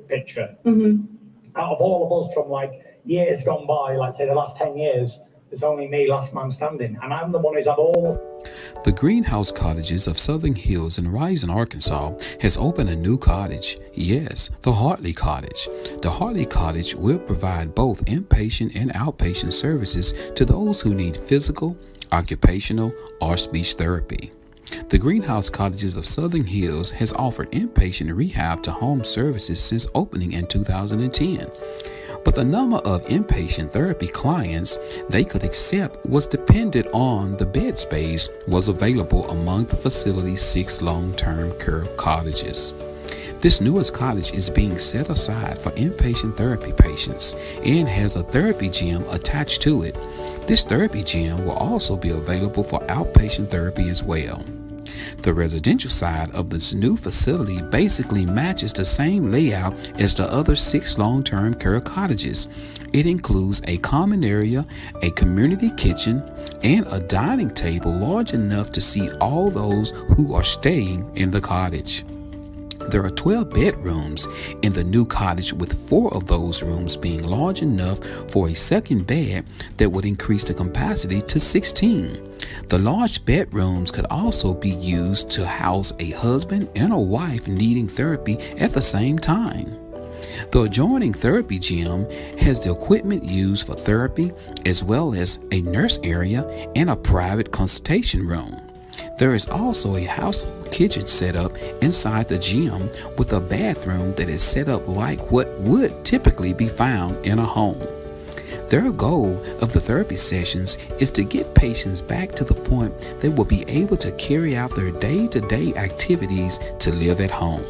picture. Out of all of us from like years gone by, like say the last 10 years, there's only me, last man standing, and I'm the one who's had all. The Greenhouse Cottages of Southern Hills in Rising, Arkansas has opened a new cottage. Yes, the Hartley Cottage. The Hartley Cottage will provide both inpatient and outpatient services to those who need physical, occupational, or speech therapy. The Greenhouse Cottages of Southern Hills has offered inpatient rehab to home services since opening in 2010. But the number of inpatient therapy clients they could accept was dependent on the bed space was available among the facility's 6 long-term care cottages. This newest cottage is being set aside for inpatient therapy patients and has a therapy gym attached to it. This therapy gym will also be available for outpatient therapy as well. The residential side of this new facility basically matches the same layout as the other 6 long-term care cottages. It includes a common area, a community kitchen, and a dining table large enough to seat all those who are staying in the cottage. There are 12 bedrooms in the new cottage, with 4 of those rooms being large enough for a second bed that would increase the capacity to 16. The large bedrooms could also be used to house a husband and a wife needing therapy at the same time. The adjoining therapy gym has the equipment used for therapy, as well as a nurse area and a private consultation room. There is also a household kitchen set up inside the gym with a bathroom that is set up like what would typically be found in a home. Their goal of the therapy sessions is to get patients back to the point they will be able to carry out their day-to-day activities to live at home.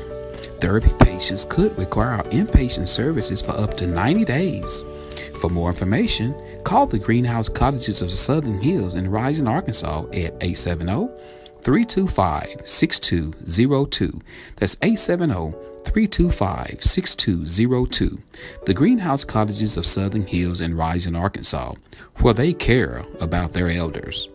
Therapy patients could require inpatient services for up to 90 days. For more information, call the Greenhouse Cottages of Southern Hills in Rising, Arkansas at 870-325-6202. That's 870-325-6202. The Greenhouse Cottages of Southern Hills in Rising, Arkansas, where they care about their elders.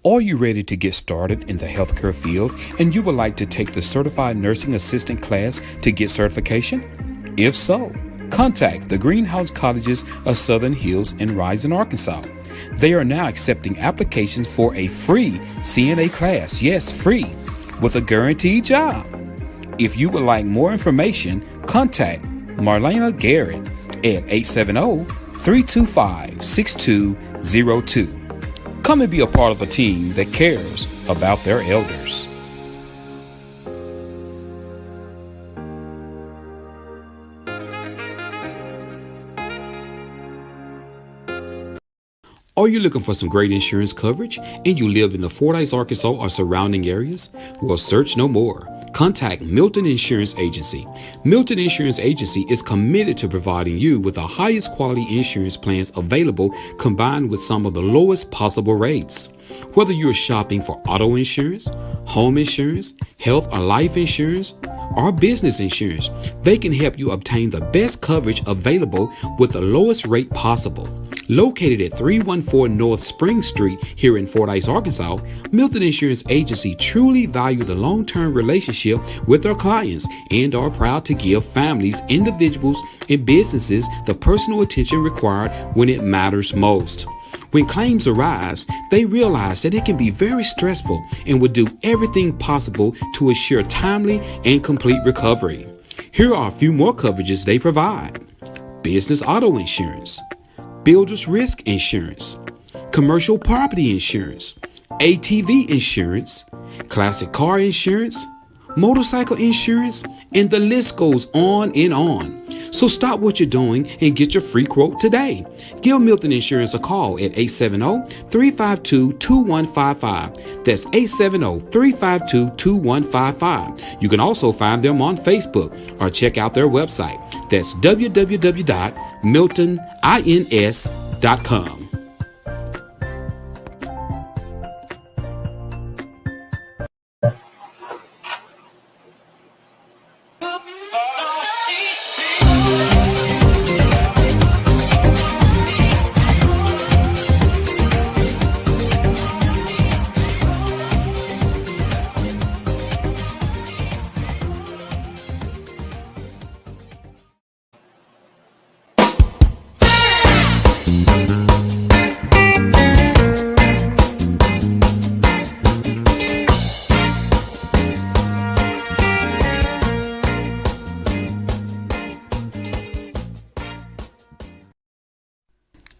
Are you ready to get started in the healthcare field and you would like to take the Certified Nursing Assistant class to get certification? If so, contact the Greenhouse Cottages of Southern Hills in Rising, Arkansas. They are now accepting applications for a free CNA class, yes, free, with a guaranteed job. If you would like more information, contact Marlena Garrett at 870-325-6202. Come and be a part of a team that cares about their elders. Are you looking for some great insurance coverage and you live in the Fordyce, Arkansas or surrounding areas? Well, search no more. Contact Milton Insurance Agency. Milton Insurance Agency is committed to providing you with the highest quality insurance plans available, combined with some of the lowest possible rates. Whether you're shopping for auto insurance, home insurance, health or life insurance, or business insurance, they can help you obtain the best coverage available with the lowest rate possible. Located at 314 North Spring Street here in Fordyce, Arkansas, Milton Insurance Agency truly value the long-term relationship with their clients and are proud to give families, individuals, and businesses the personal attention required when it matters most. When claims arise, they realize that it can be very stressful and will do everything possible to assure timely and complete recovery. Here are a few more coverages they provide. business auto insurance, builder's risk insurance, commercial property insurance, ATV insurance, classic car insurance, motorcycle insurance, and the list goes on and on. So stop what you're doing and get your free quote today. Give Milton Insurance a call at 870-352-2155. That's 870-352-2155. You can also find them on Facebook or check out their website. That's www.miltonins.com.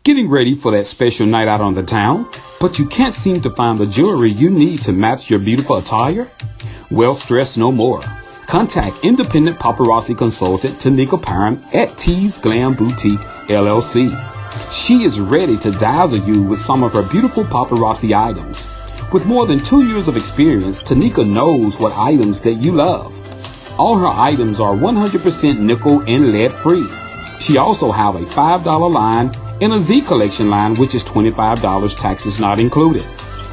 Getting ready for that special night out on the town, but you can't seem to find the jewelry you need to match your beautiful attire? Well, stress no more. Contact independent paparazzi consultant Tanika Parham at T's Glam Boutique LLC. She is ready to dazzle you with some of her beautiful paparazzi items. With more than 2 years of experience, Tanika knows what items that you love. All her items are 100% nickel and lead free. She also have a $5 line and a Z collection line, which is $25, taxes not included.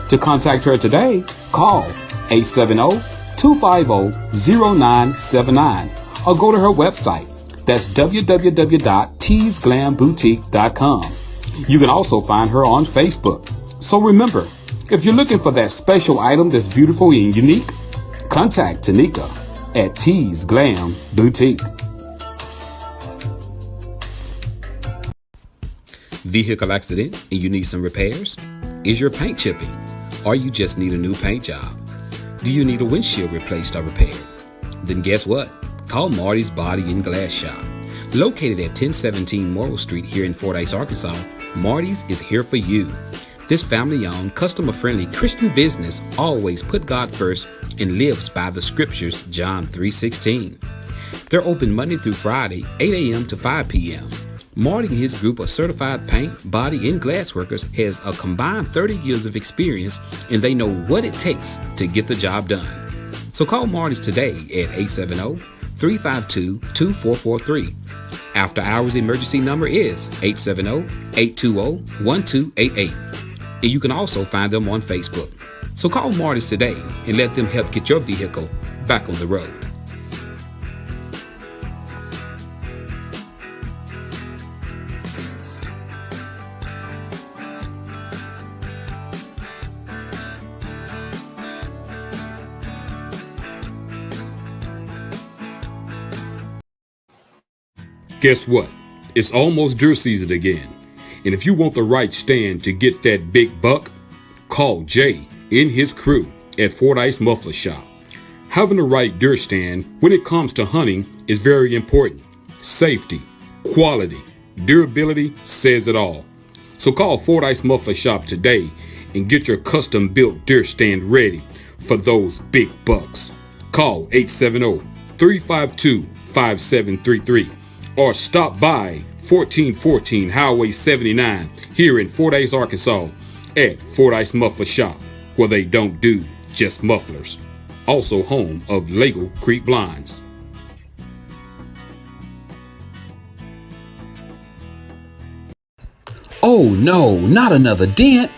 To contact her today, call 870-250-0979 or go to her website. That's www.tsglamboutique.com. You can also find her on Facebook. So remember, if you're looking for that special item that's beautiful and unique, contact Tanika at T's Glam Boutique. Vehicle accident and you need some repairs? Is your paint chipping? Or you just need a new paint job? Do you need a windshield replaced or repaired? Then guess what? Call Marty's Body and Glass Shop. Located at 1017 Morrill Street here in Fordyce, Arkansas, Marty's is here for you. This family-owned, customer-friendly Christian business always put God first and lives by the scriptures, John 3:16. They're open Monday through Friday, 8 a.m. to 5 p.m. Marty and his group of certified paint, body, and glass workers has a combined 30 years of experience, and they know what it takes to get the job done. So call Marty's today at 870-352-2443. After hours emergency number is 870-820-1288. And you can also find them on Facebook. So call Marty's today and let them help get your vehicle back on the road. Guess what? It's almost deer season again. And if you want the right stand to get that big buck, call Jay and his crew at Fordyce Muffler Shop. Having the right deer stand when it comes to hunting is very important. Safety, quality, durability says it all. So call Fordyce Muffler Shop today and get your custom built deer stand ready for those big bucks. Call 870-352-5733. Or stop by 1414 Highway 79 here in Fordyce, Arkansas at Fordyce Muffler Shop, where they don't do just mufflers. Also home of Lego Creek Blinds. Oh no, not another dent!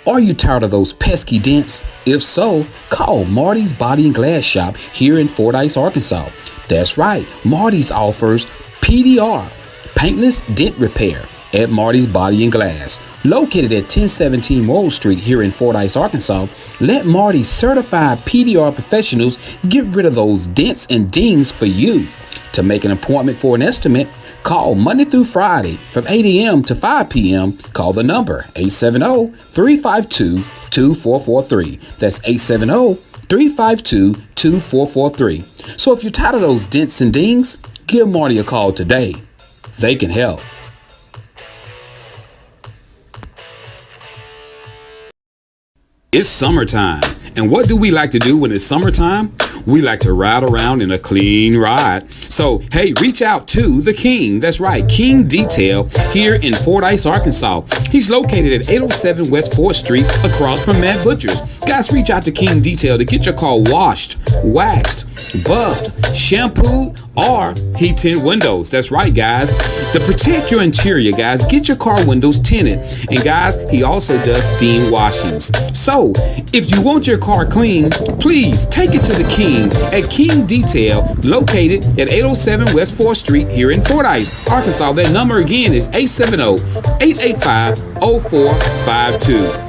Are you tired of those pesky dents? If so, call Marty's Body and Glass Shop here in Fordyce, Arkansas. That's right, Marty's offers PDR, paintless dent repair, at Marty's Body and Glass. Located at 1017 Morrill Street here in Fordyce, Arkansas, let Marty's certified PDR professionals get rid of those dents and dings for you. To make an appointment for an estimate, call Monday through Friday from 8 a.m. to 5 p.m. Call the number 870-352-2443. That's 870-352-2443. So if you're tired of those dents and dings, give Marty a call today. they can help. It's summertime, and what do we like to do when it's summertime? We like to ride around in a clean ride. So, hey, reach out to the King. That's right, King Detail here in Fordyce, Arkansas. He's located at 807 West 4th Street across from Matt Butcher's. Guys, reach out to King Detail to get your car washed, waxed, buffed, shampooed, or heat tint windows. That's right, guys. To protect your interior, guys, get your car windows tinted. And guys, he also does steam washings. So, if you want your car clean, please take it to the King at King Detail, located at 807 West 4th Street here in Fordyce, Arkansas. That number again is 870-885-0452.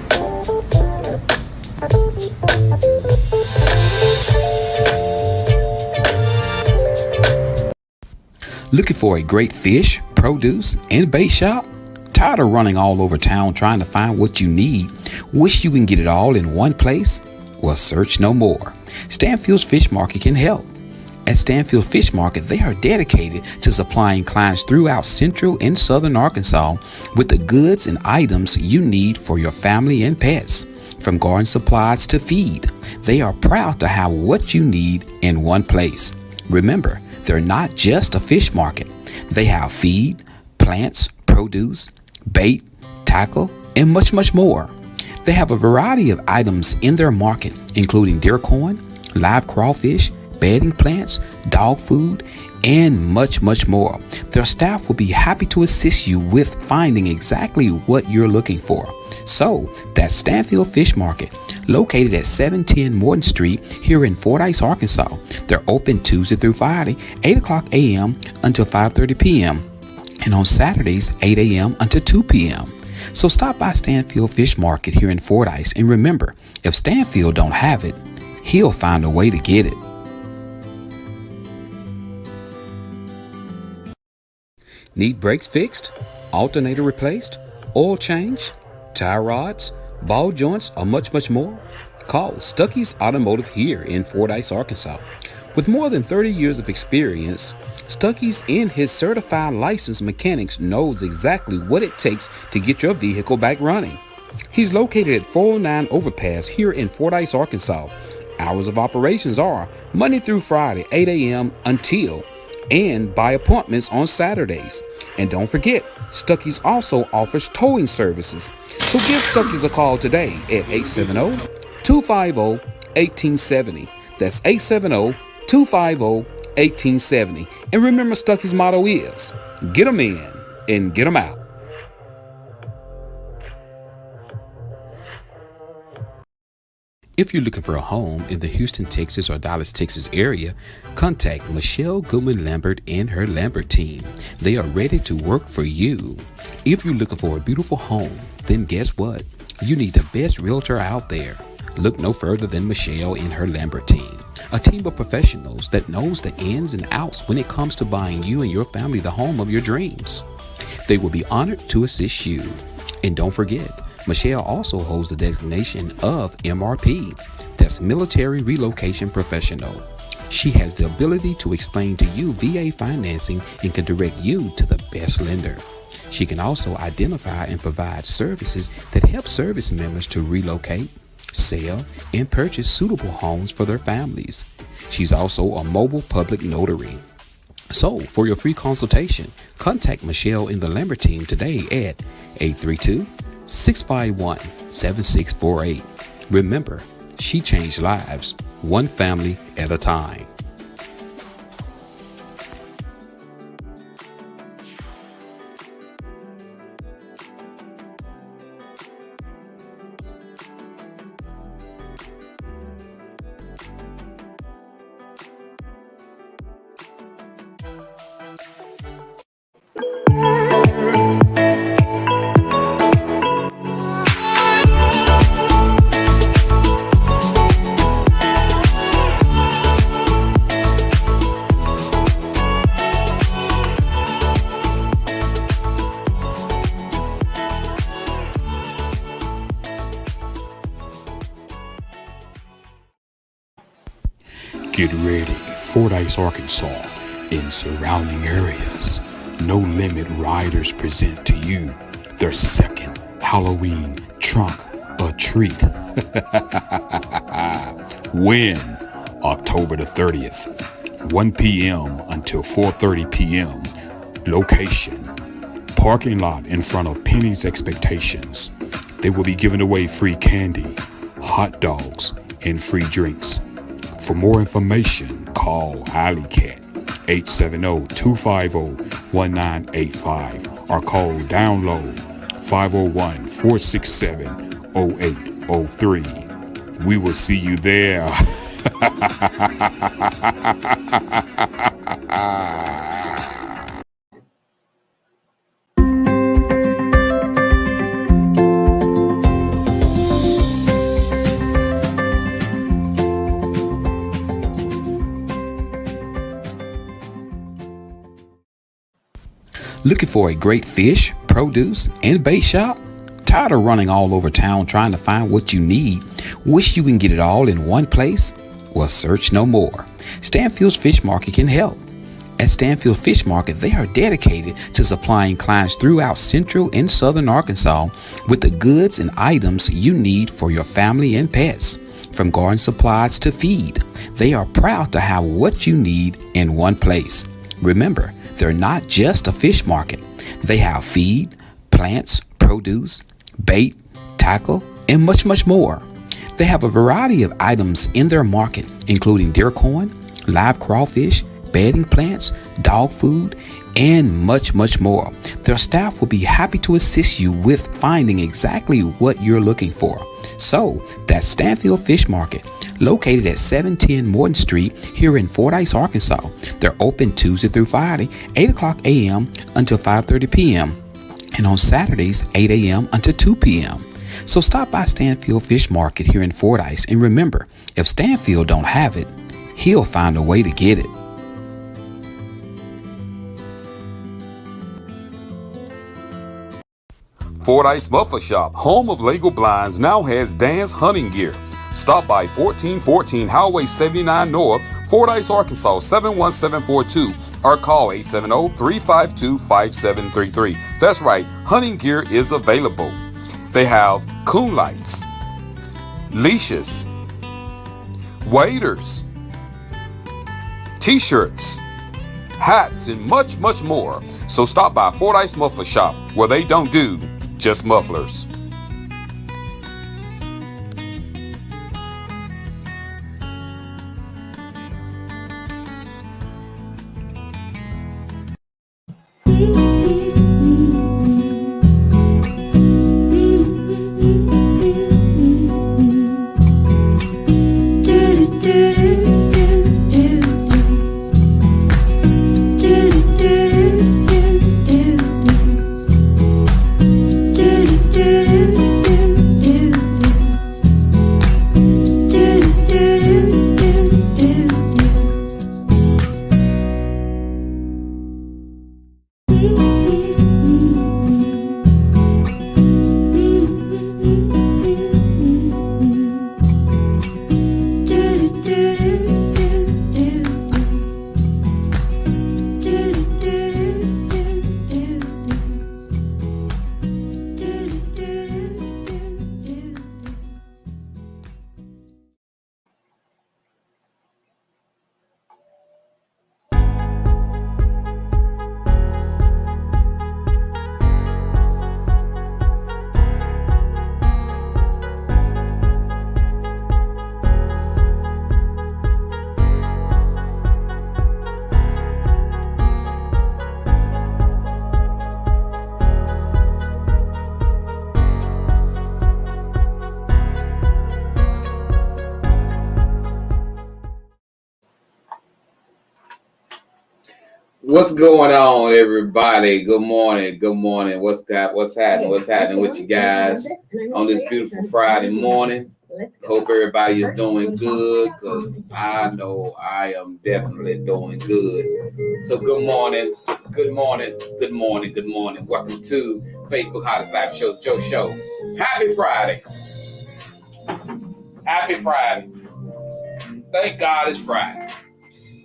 Looking for a great fish, produce, and bait shop? Tired of running all over town trying to find what you need? Wish you can get it all in one place? Well, search no more. Stanfield's Fish Market can help. At Stanfield Fish Market, they are dedicated to supplying clients throughout central and southern Arkansas with the goods and items you need for your family and pets. From garden supplies to feed, they are proud to have what you need in one place. Remember, they're not just a fish market. They have feed, plants, produce, bait, tackle, and much, much more. They have a variety of items in their market, including deer corn, live crawfish, bedding plants, dog food, and much, much more. Their staff will be happy to assist you with finding exactly what you're looking for. So, that's Stanfield Fish Market, located at 710 Morton Street here in Fordyce, Arkansas. They're open Tuesday through Friday, 8 o'clock a.m. until 5:30 p.m. and on Saturdays, 8 a.m. until 2 p.m. So stop by Stanfield Fish Market here in Fordyce, and remember, if Stanfield don't have it, he'll find a way to get it. Need brakes fixed, alternator replaced, oil change, tie rods, ball joints, or much, much more? Call Stuckey's Automotive here in Fordyce, Arkansas. With more than 30 years of experience, Stuckey's and his certified licensed mechanics knows exactly what it takes to get your vehicle back running. He's located at 409 Overpass here in Fordyce, Arkansas. Hours of operations are Monday through Friday, 8 a.m. until and by appointments on Saturdays. And don't forget, Stuckey's also offers towing services. So give Stuckey's a call today at 870-250-1870. That's 870-250-1870. And remember, Stuckey's motto is, get them in and get them out. If you're looking for a home in the Houston, Texas or Dallas, Texas area, contact Michelle Goodman Lambert and her Lambert team. They are ready to work for you. If you're looking for a beautiful home, then guess what? You need the best realtor out there. Look no further than Michelle and her Lambert team. A team of professionals that knows the ins and outs when it comes to buying you and your family the home of your dreams. They will be honored to assist you. And don't forget, Michelle also holds the designation of MRP, that's Military Relocation Professional. She has the ability to explain to you VA financing and can direct you to the best lender. She can also identify and provide services that help service members to relocate, sell, and purchase suitable homes for their families. She's also a mobile public notary. So, for your free consultation, contact Michelle and the Lambert team today at 832-651-7648. Remember, she changed lives, one family at a time. Get ready, Fordyce, Arkansas, and surrounding areas. No Limit Riders present to you their second Halloween trunk or treat. When? October the 30th, 1 p.m. until 4:30 p.m. Location: parking lot in front of Penny's Expectations. They will be giving away free candy, hot dogs, and free drinks. For more information, call Alley Cat 870-250-1985 or call download 501-467-0803. We will see you there. Looking for a great fish, produce, and bait shop? Tired of running all over town trying to find what you need? Wish you can get it all in one place? Well, search no more. Stanfield's Fish Market can help. At Stanfield Fish Market, they are dedicated to supplying clients throughout central and southern Arkansas with the goods and items you need for your family and pets. From garden supplies to feed, they are proud to have what you need in one place. Remember, they're not just a fish market. They have feed, plants, produce, bait, tackle, and much, much more. They have a variety of items in their market, including deer corn, live crawfish, bedding plants, dog food, and much, much more. Their staff will be happy to assist you with finding exactly what you're looking for. So, that's Stanfield Fish Market, located at 710 Morton Street here in Fordyce, Arkansas. They're open Tuesday through Friday, 8 o'clock a.m. until 5:30 p.m. and on Saturdays, 8 a.m. until 2 p.m. So stop by Stanfield Fish Market here in Fordyce, and remember, if Stanfield don't have it, he'll find a way to get it. Fordyce Muffler Shop, home of Lego Blinds, now has Dan's hunting gear. Stop by 1414 Highway 79 North, Fordyce, Arkansas 71742, or call 870-352-5733. That's right, hunting gear is available. They have coon lights, leashes, waders, t-shirts, hats, and much, much more. So stop by Fordyce Muffler Shop, where they don't do just mufflers. What's going on, everybody? Good morning. Good morning. What's happening? What's happening with you guys on this beautiful Friday morning? Hope everybody is doing good, because I know I am definitely doing good. So good morning. Good morning. Good morning. Good morning. Welcome to Facebook Hottest Live Show, Joe Show. Happy Friday. Happy Friday. Thank God it's Friday.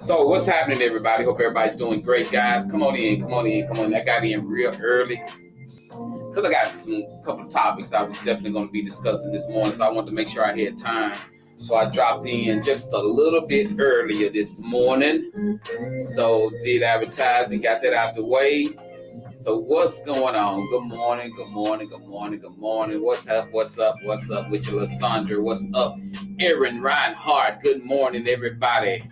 So what's happening, everybody? Hope everybody's doing great, guys. Come on in. I got in real early because I got a couple of topics I was definitely going to be discussing this morning. So I wanted to make sure I had time. So I dropped in just a little bit earlier this morning. So did advertising, got that out the way. So what's going on? Good morning. What's up with you, Lysandra? What's up, Aaron Reinhardt? Good morning, everybody.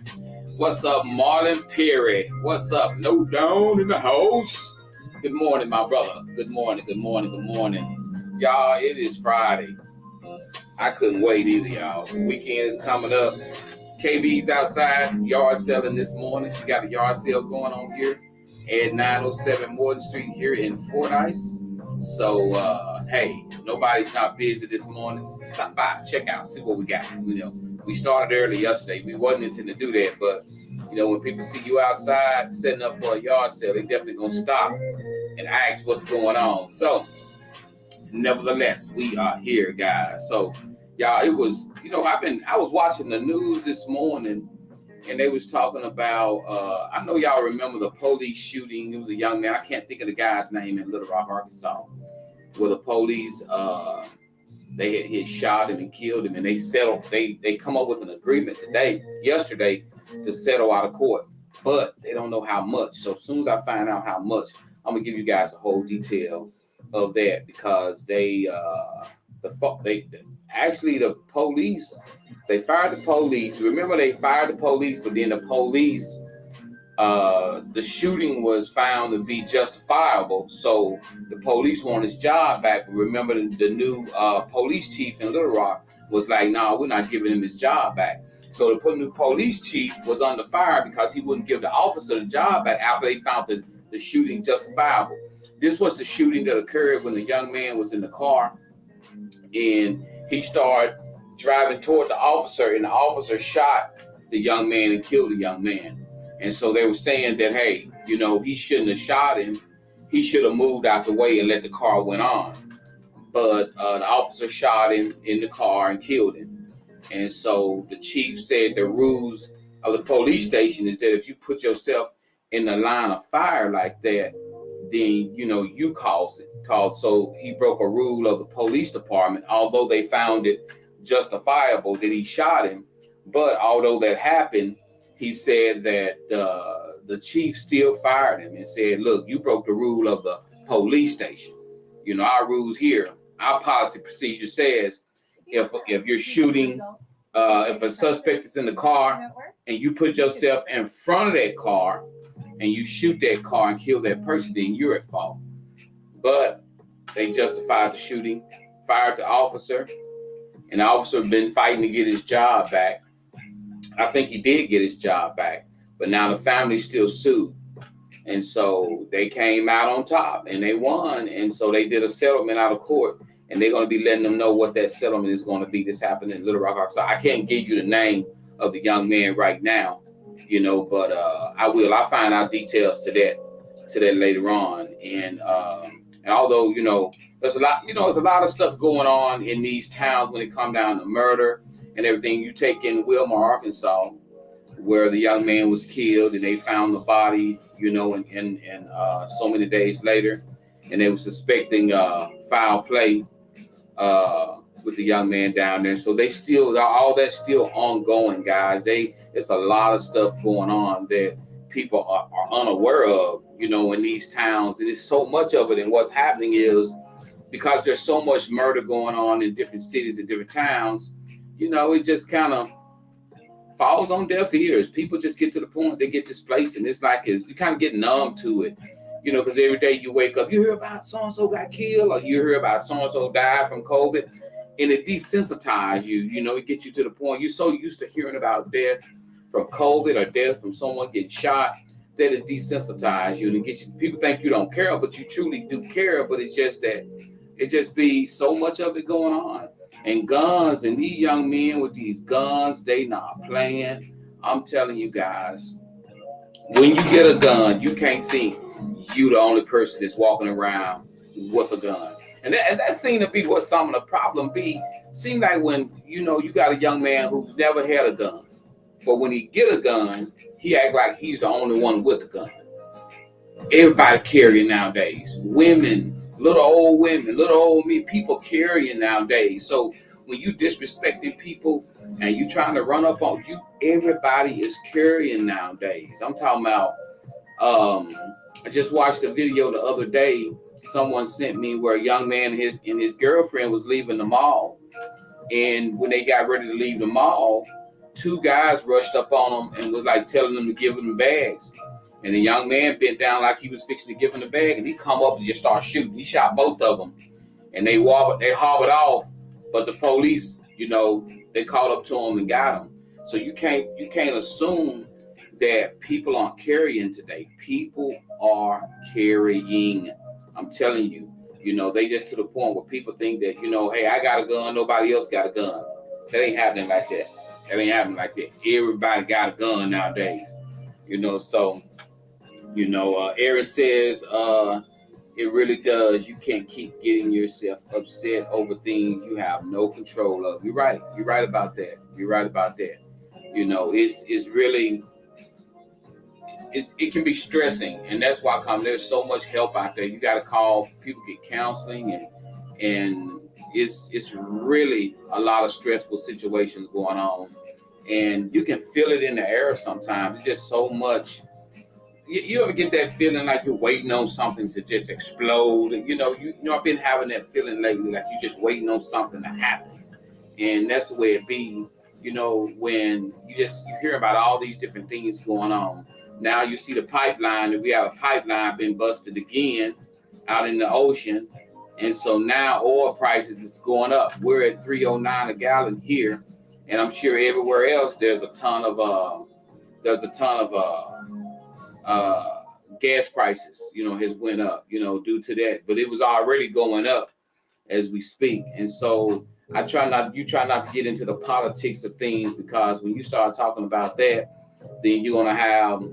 What's up, Marlon Perry? What's up? No down in the house. Good morning, my brother. Good morning. Y'all, it is Friday. I couldn't wait either, y'all. Weekend is coming up. KB's outside yard selling this morning. She got a yard sale going on here at 907 Morton Street here in Fordyce. So, hey, nobody's not busy this morning. Stop by, check out, see what we got. We started early yesterday. We wasn't intending to do that, but, when people see you outside setting up for a yard sale, they definitely going to stop and ask what's going on. So, nevertheless, we are here, guys. So, y'all, it was, I was watching the news this morning, and they was talking about, I know y'all remember the police shooting. It was a young man. I can't think of the guy's name in Little Rock, Arkansas, where the police, they had shot him and killed him, and they settled. They come up with an agreement yesterday, to settle out of court, but they don't know how much. So as soon as I find out how much, I'm gonna give you guys a whole detail of that, because the police, they fired the police. Remember, they fired the police, but then the police, the shooting was found to be justifiable. So the police want his job back. Remember, the new police chief in Little Rock was like, no, we're not giving him his job back. So the new police chief was under fire because he wouldn't give the officer the job back after they found the shooting justifiable. This was the shooting that occurred when the young man was in the car, and he started driving toward the officer, and the officer shot the young man and killed the young man. And so they were saying that, hey, he shouldn't have shot him. He should have moved out the way and let the car went on. But the officer shot him in the car and killed him. And so the chief said the rules of the police station is that if you put yourself in the line of fire like that, then, you caused it. So he broke a rule of the police department, although they found it justifiable that he shot him. But although that happened, he said that the chief still fired him and said, look, you broke the rule of the police station. Our rules here, our policy procedure says if you're shooting, if a suspect is in the car and you put yourself in front of that car and you shoot that car and kill that person, then you're at fault. But they justified the shooting, fired the officer, and the officer had been fighting to get his job back. I think he did get his job back, but now the family still sued. And so they came out on top and they won. And so they did a settlement out of court, and they're going to be letting them know what that settlement is going to be. This happened in Little Rock, Arkansas. I can't give you the name of the young man right now, but I will. I'll find out details to that later on. And although, there's a lot of stuff going on in these towns when it comes down to murder and everything. You take in Wilmore, Arkansas, where the young man was killed, and they found the body, and so many days later, and they were suspecting foul play with the young man down there. So all that's still ongoing, guys. It's a lot of stuff going on that people are unaware of, in these towns. And it's so much of it. And what's happening is, because there's so much murder going on in different cities and different towns, it just kind of falls on deaf ears. People just get to the point they get displaced, and it's like you kind of get numb to it, because every day you wake up, you hear about so-and-so got killed, or you hear about so-and-so died from COVID, and it desensitizes you. It gets you to the point you're so used to hearing about death from COVID or death from someone getting shot that it desensitizes you, and it gets you. People think you don't care, but you truly do care. But it's just that it just be so much of it going on. And guns, and these young men with these guns, they not playing. I'm telling you guys, when you get a gun, you can't think you the only person that's walking around with a gun. And that seemed to be what some of the problem be. Seemed like when, you got a young man who's never had a gun, But when he get a gun, he act like he's the only one with a gun. Everybody carrying nowadays. Women, little old men, people carrying nowadays. So when you disrespecting people and you trying to run up on you, everybody is carrying nowadays. I'm talking about, I just watched a video the other day. Someone sent me where a young man and his girlfriend was leaving the mall. And when they got ready to leave the mall, two guys rushed up on them and was like telling them to give them bags. And the young man bent down like he was fixing to give him the bag, and he come up and just start shooting. He shot both of them, and they hobbled off. But the police, they called up to him and got him. So you can't assume that people aren't carrying today. People are carrying. I'm telling you, they just to the point where people think that, hey, I got a gun, nobody else got a gun. That ain't happening like that. Everybody got a gun nowadays. So, Aaron says, it really does. You can't keep getting yourself upset over things you have no control of. You're right. You're right about that. It's really, it can be stressing. And that's why there's so much help out there. You got to call, people get counseling, and it's really a lot of stressful situations going on. And you can feel it in the air sometimes. It's just so much. You ever get that feeling like you're waiting on something to just explode? I've been having that feeling lately, like you're just waiting on something to happen. And that's the way it be, when you hear about all these different things going on. Now you see the pipeline, and we have a pipeline been busted again out in the ocean. And so now oil prices is going up. We're at $3.09 a gallon here. And I'm sure everywhere else there's a ton of gas prices, has went up, due to that. But it was already going up as we speak. And so you try not to get into the politics of things, because when you start talking about that, then you're gonna have,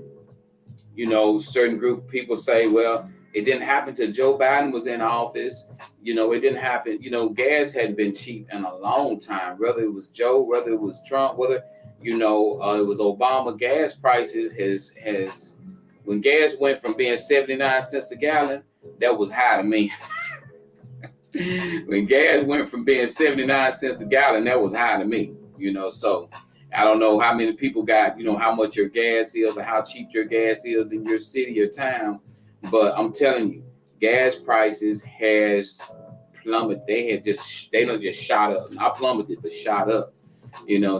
certain group of people say, well, it didn't happen till Joe Biden was in office. It didn't happen. Gas hadn't been cheap in a long time, whether it was Joe, whether it was Trump, whether, it was Obama. Gas prices has when gas went from being 79 cents a gallon, that was high to me. When gas went from being 79 cents a gallon, that was high to me, so I don't know how many people got, how much your gas is or how cheap your gas is in your city or town. But I'm telling you, gas prices has plummeted. They don't just shot up. Not plummeted, but shot up.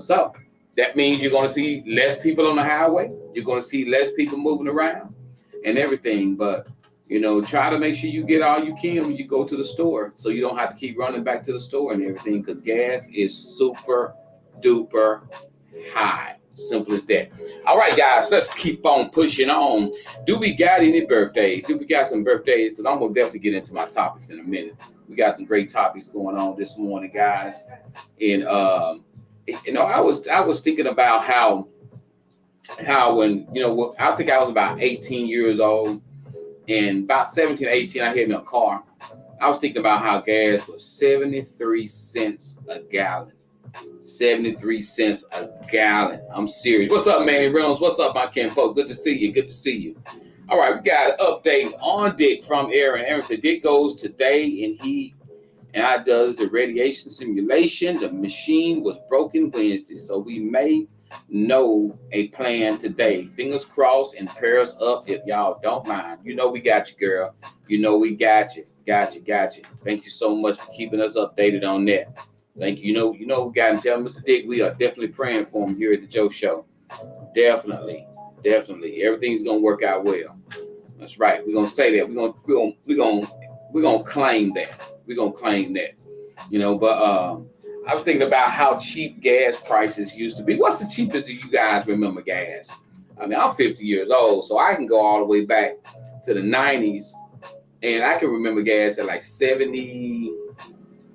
So that means you're going to see less people on the highway. You're going to see less people moving around and everything. But, try to make sure you get all you can when you go to the store, so you don't have to keep running back to the store and everything, because gas is super duper high. Simple as that. All right, guys, let's keep on pushing on. Do we got any birthdays? Do we got some birthdays? Because I'm going to definitely get into my topics in a minute. We got some great topics going on this morning, guys. And, I was thinking about how when, I think I was about 18 years old, and about 17, 18, I had me a car. I was thinking about how gas was 73 cents a gallon. 73 cents a gallon. I'm serious. What's up, Manny Reynolds? What's up, my kinfolk? Good to see you. All right, we got an update on Dick from Aaron. Aaron said Dick goes today, and I does the radiation simulation. The machine was broken Wednesday, so we may know a plan today. Fingers crossed and prayers up if y'all don't mind. We got you, girl. We got you. Got you. Thank you so much for keeping us updated on that. Thank you. We got to tell Mr. Dick we are definitely praying for him here at the Joe Show. Definitely. Everything's gonna work out well. That's right. We're gonna say that. We're gonna claim that. But I was thinking about how cheap gas prices used to be. What's the cheapest you guys remember gas? I mean, I'm 50 years old, so I can go all the way back to the 90s, and I can remember gas at like 70,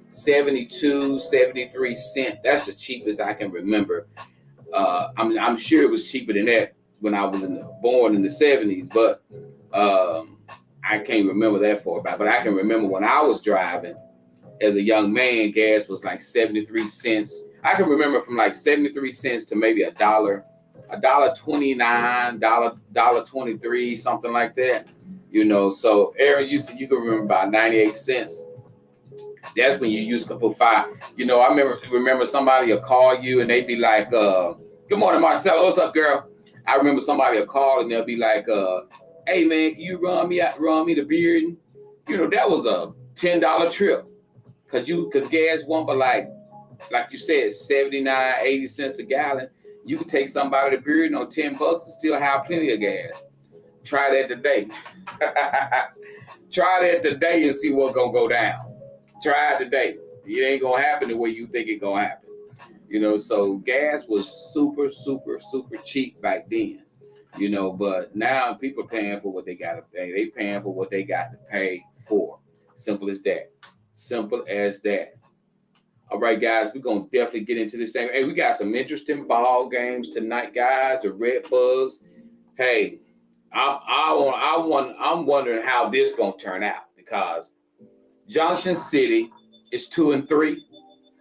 72, 73 cents. That's the cheapest I can remember. I'm sure it was cheaper than that when I was born in the 70s, but I can't remember that far back. But I can remember when I was driving as a young man, gas was like 73 cents. I can remember from like 73 cents to maybe $1 $1.29, $1.23, something like that. So Aaron, you said you can remember about 98 cents. That's when you used to put 5. I remember somebody will call you and they'd be like, good morning, Marcella. What's up, girl? I remember somebody will call and they'll be like, hey man, can you run me to Bearden? That was a $10 trip. Cause gas went by like you said, 79, 80 cents a gallon. You could take somebody to Bearden on $10 and still have plenty of gas. Try that today. Try that today and see what's gonna go down. Try it today. It ain't gonna happen the way you think it's gonna happen. So gas was super, super, super cheap back then. But now people are paying for what they gotta pay. They paying for what they got to pay for. Simple as that. Simple as that. All right, guys, we're gonna definitely get into this thing. Hey, we got some interesting ball games tonight, guys. The Redbugs. Hey, I'm wondering how this gonna turn out because Junction City is 2-3.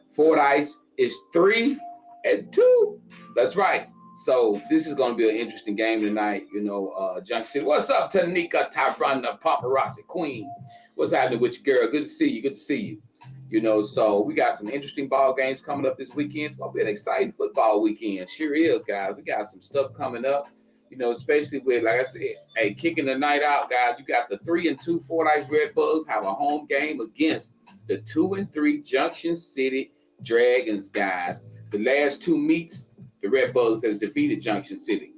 Fordyce is 3-2. That's right. So this is going to be an interesting game tonight. Junction City. What's up, Tanika, Tyranda, Paparazzi Queen? What's happening with you, girl? Good to see you. Good to see you. So we got some interesting ball games coming up this weekend. It's going to be an exciting football weekend. Sure is, guys. We got some stuff coming up. Especially with, like I said, hey, kicking the night out, guys. You got the 3-2 Fordyce Redbugs have a home game against the 2-3 Junction City Dragons, guys. The last 2 meets, the Redbugs has defeated Junction City.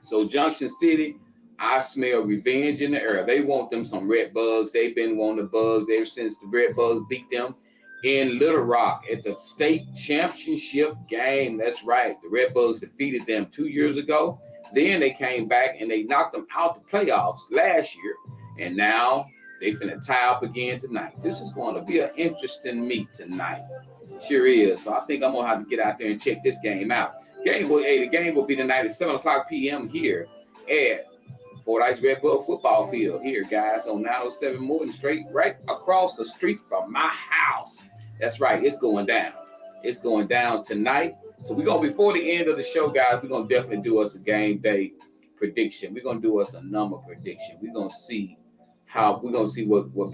So Junction City, I smell revenge in the air. They want them some Redbugs. They've been wanting the Bugs ever since the Redbugs beat them in Little Rock at the state championship game. That's right. The Redbugs defeated them 2 years ago. Then they came back and they knocked them out the playoffs last year. And now they finna tie up again tonight. This is going to be an interesting meet tonight. Sure is. So I think I'm going to have to get out there and check this game out. The game will be tonight at 7 o'clock p.m. here at Fordyce Redbug football field here, guys, on 907 Morton Street, right across the street from my house. That's right. It's going down. It's going down tonight. So we're going to, before the end of the show, guys, we're going to definitely do us a game day prediction. We're going to do us a number prediction. We're going to see what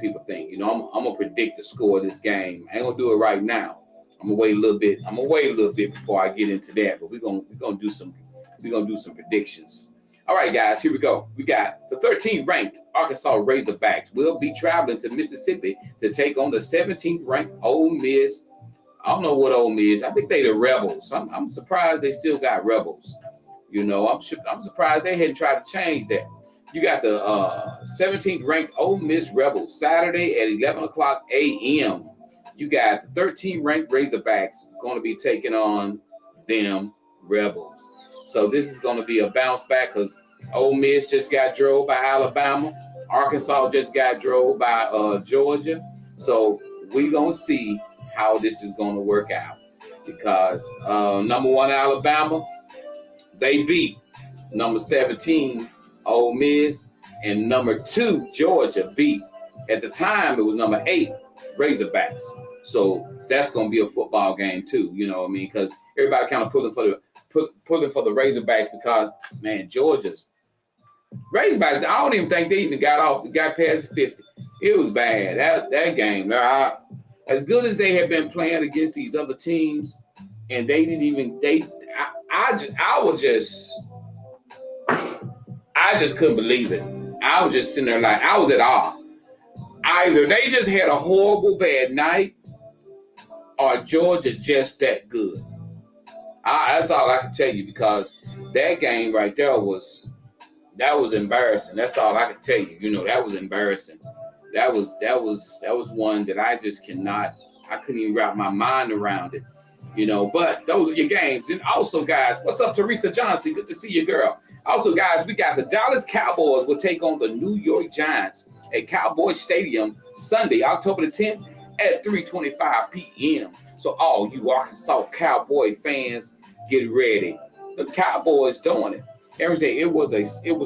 people think. I'm going to predict the score of this game. I ain't going to do it right now. I'm going to wait a little bit before I get into that, but we're going to do some predictions. All right, guys, here we go. We got the 13th ranked Arkansas Razorbacks will be traveling to Mississippi to take on the 17th ranked Ole-Miss. I don't know what Ole-Miss. I think they the Rebels. I'm surprised they still got Rebels. I'm surprised they hadn't tried to change that. You got the 17th ranked Ole-Miss Rebels Saturday at 11 o'clock a.m. You got the 13th ranked Razorbacks going to be taking on them Rebels. So this is going to be a bounce back because Ole Miss just got drove by Alabama. Arkansas just got drove by Georgia. So we're going to see how this is going to work out because number 1 Alabama, they beat number 17 Ole Miss, and number 2 Georgia beat, at the time it was number 8 Razorbacks. So that's going to be a football game too, because everybody kind of pulling for the Razorbacks because, man, Georgia's Razorbacks, I don't even think they even got past 50. It was bad. That game, as good as they had been playing against these other teams, and they didn't even, I just couldn't believe it. I was just sitting there like, I was at awe. Either they just had a horrible bad night or Georgia just that good. That's all I can tell you, because that game right there was embarrassing. That's all I can tell you. That was embarrassing. That was one that I couldn't even wrap my mind around it. But those are your games. And also, guys, what's up, Teresa Johnson? Good to see you, girl. Also, guys, we got the Dallas Cowboys will take on the New York Giants at Cowboys Stadium Sunday, October the 10th at 3:25 p.m. So all you Arkansas Cowboy fans, get ready. The Cowboys doing it. Aaron said it was a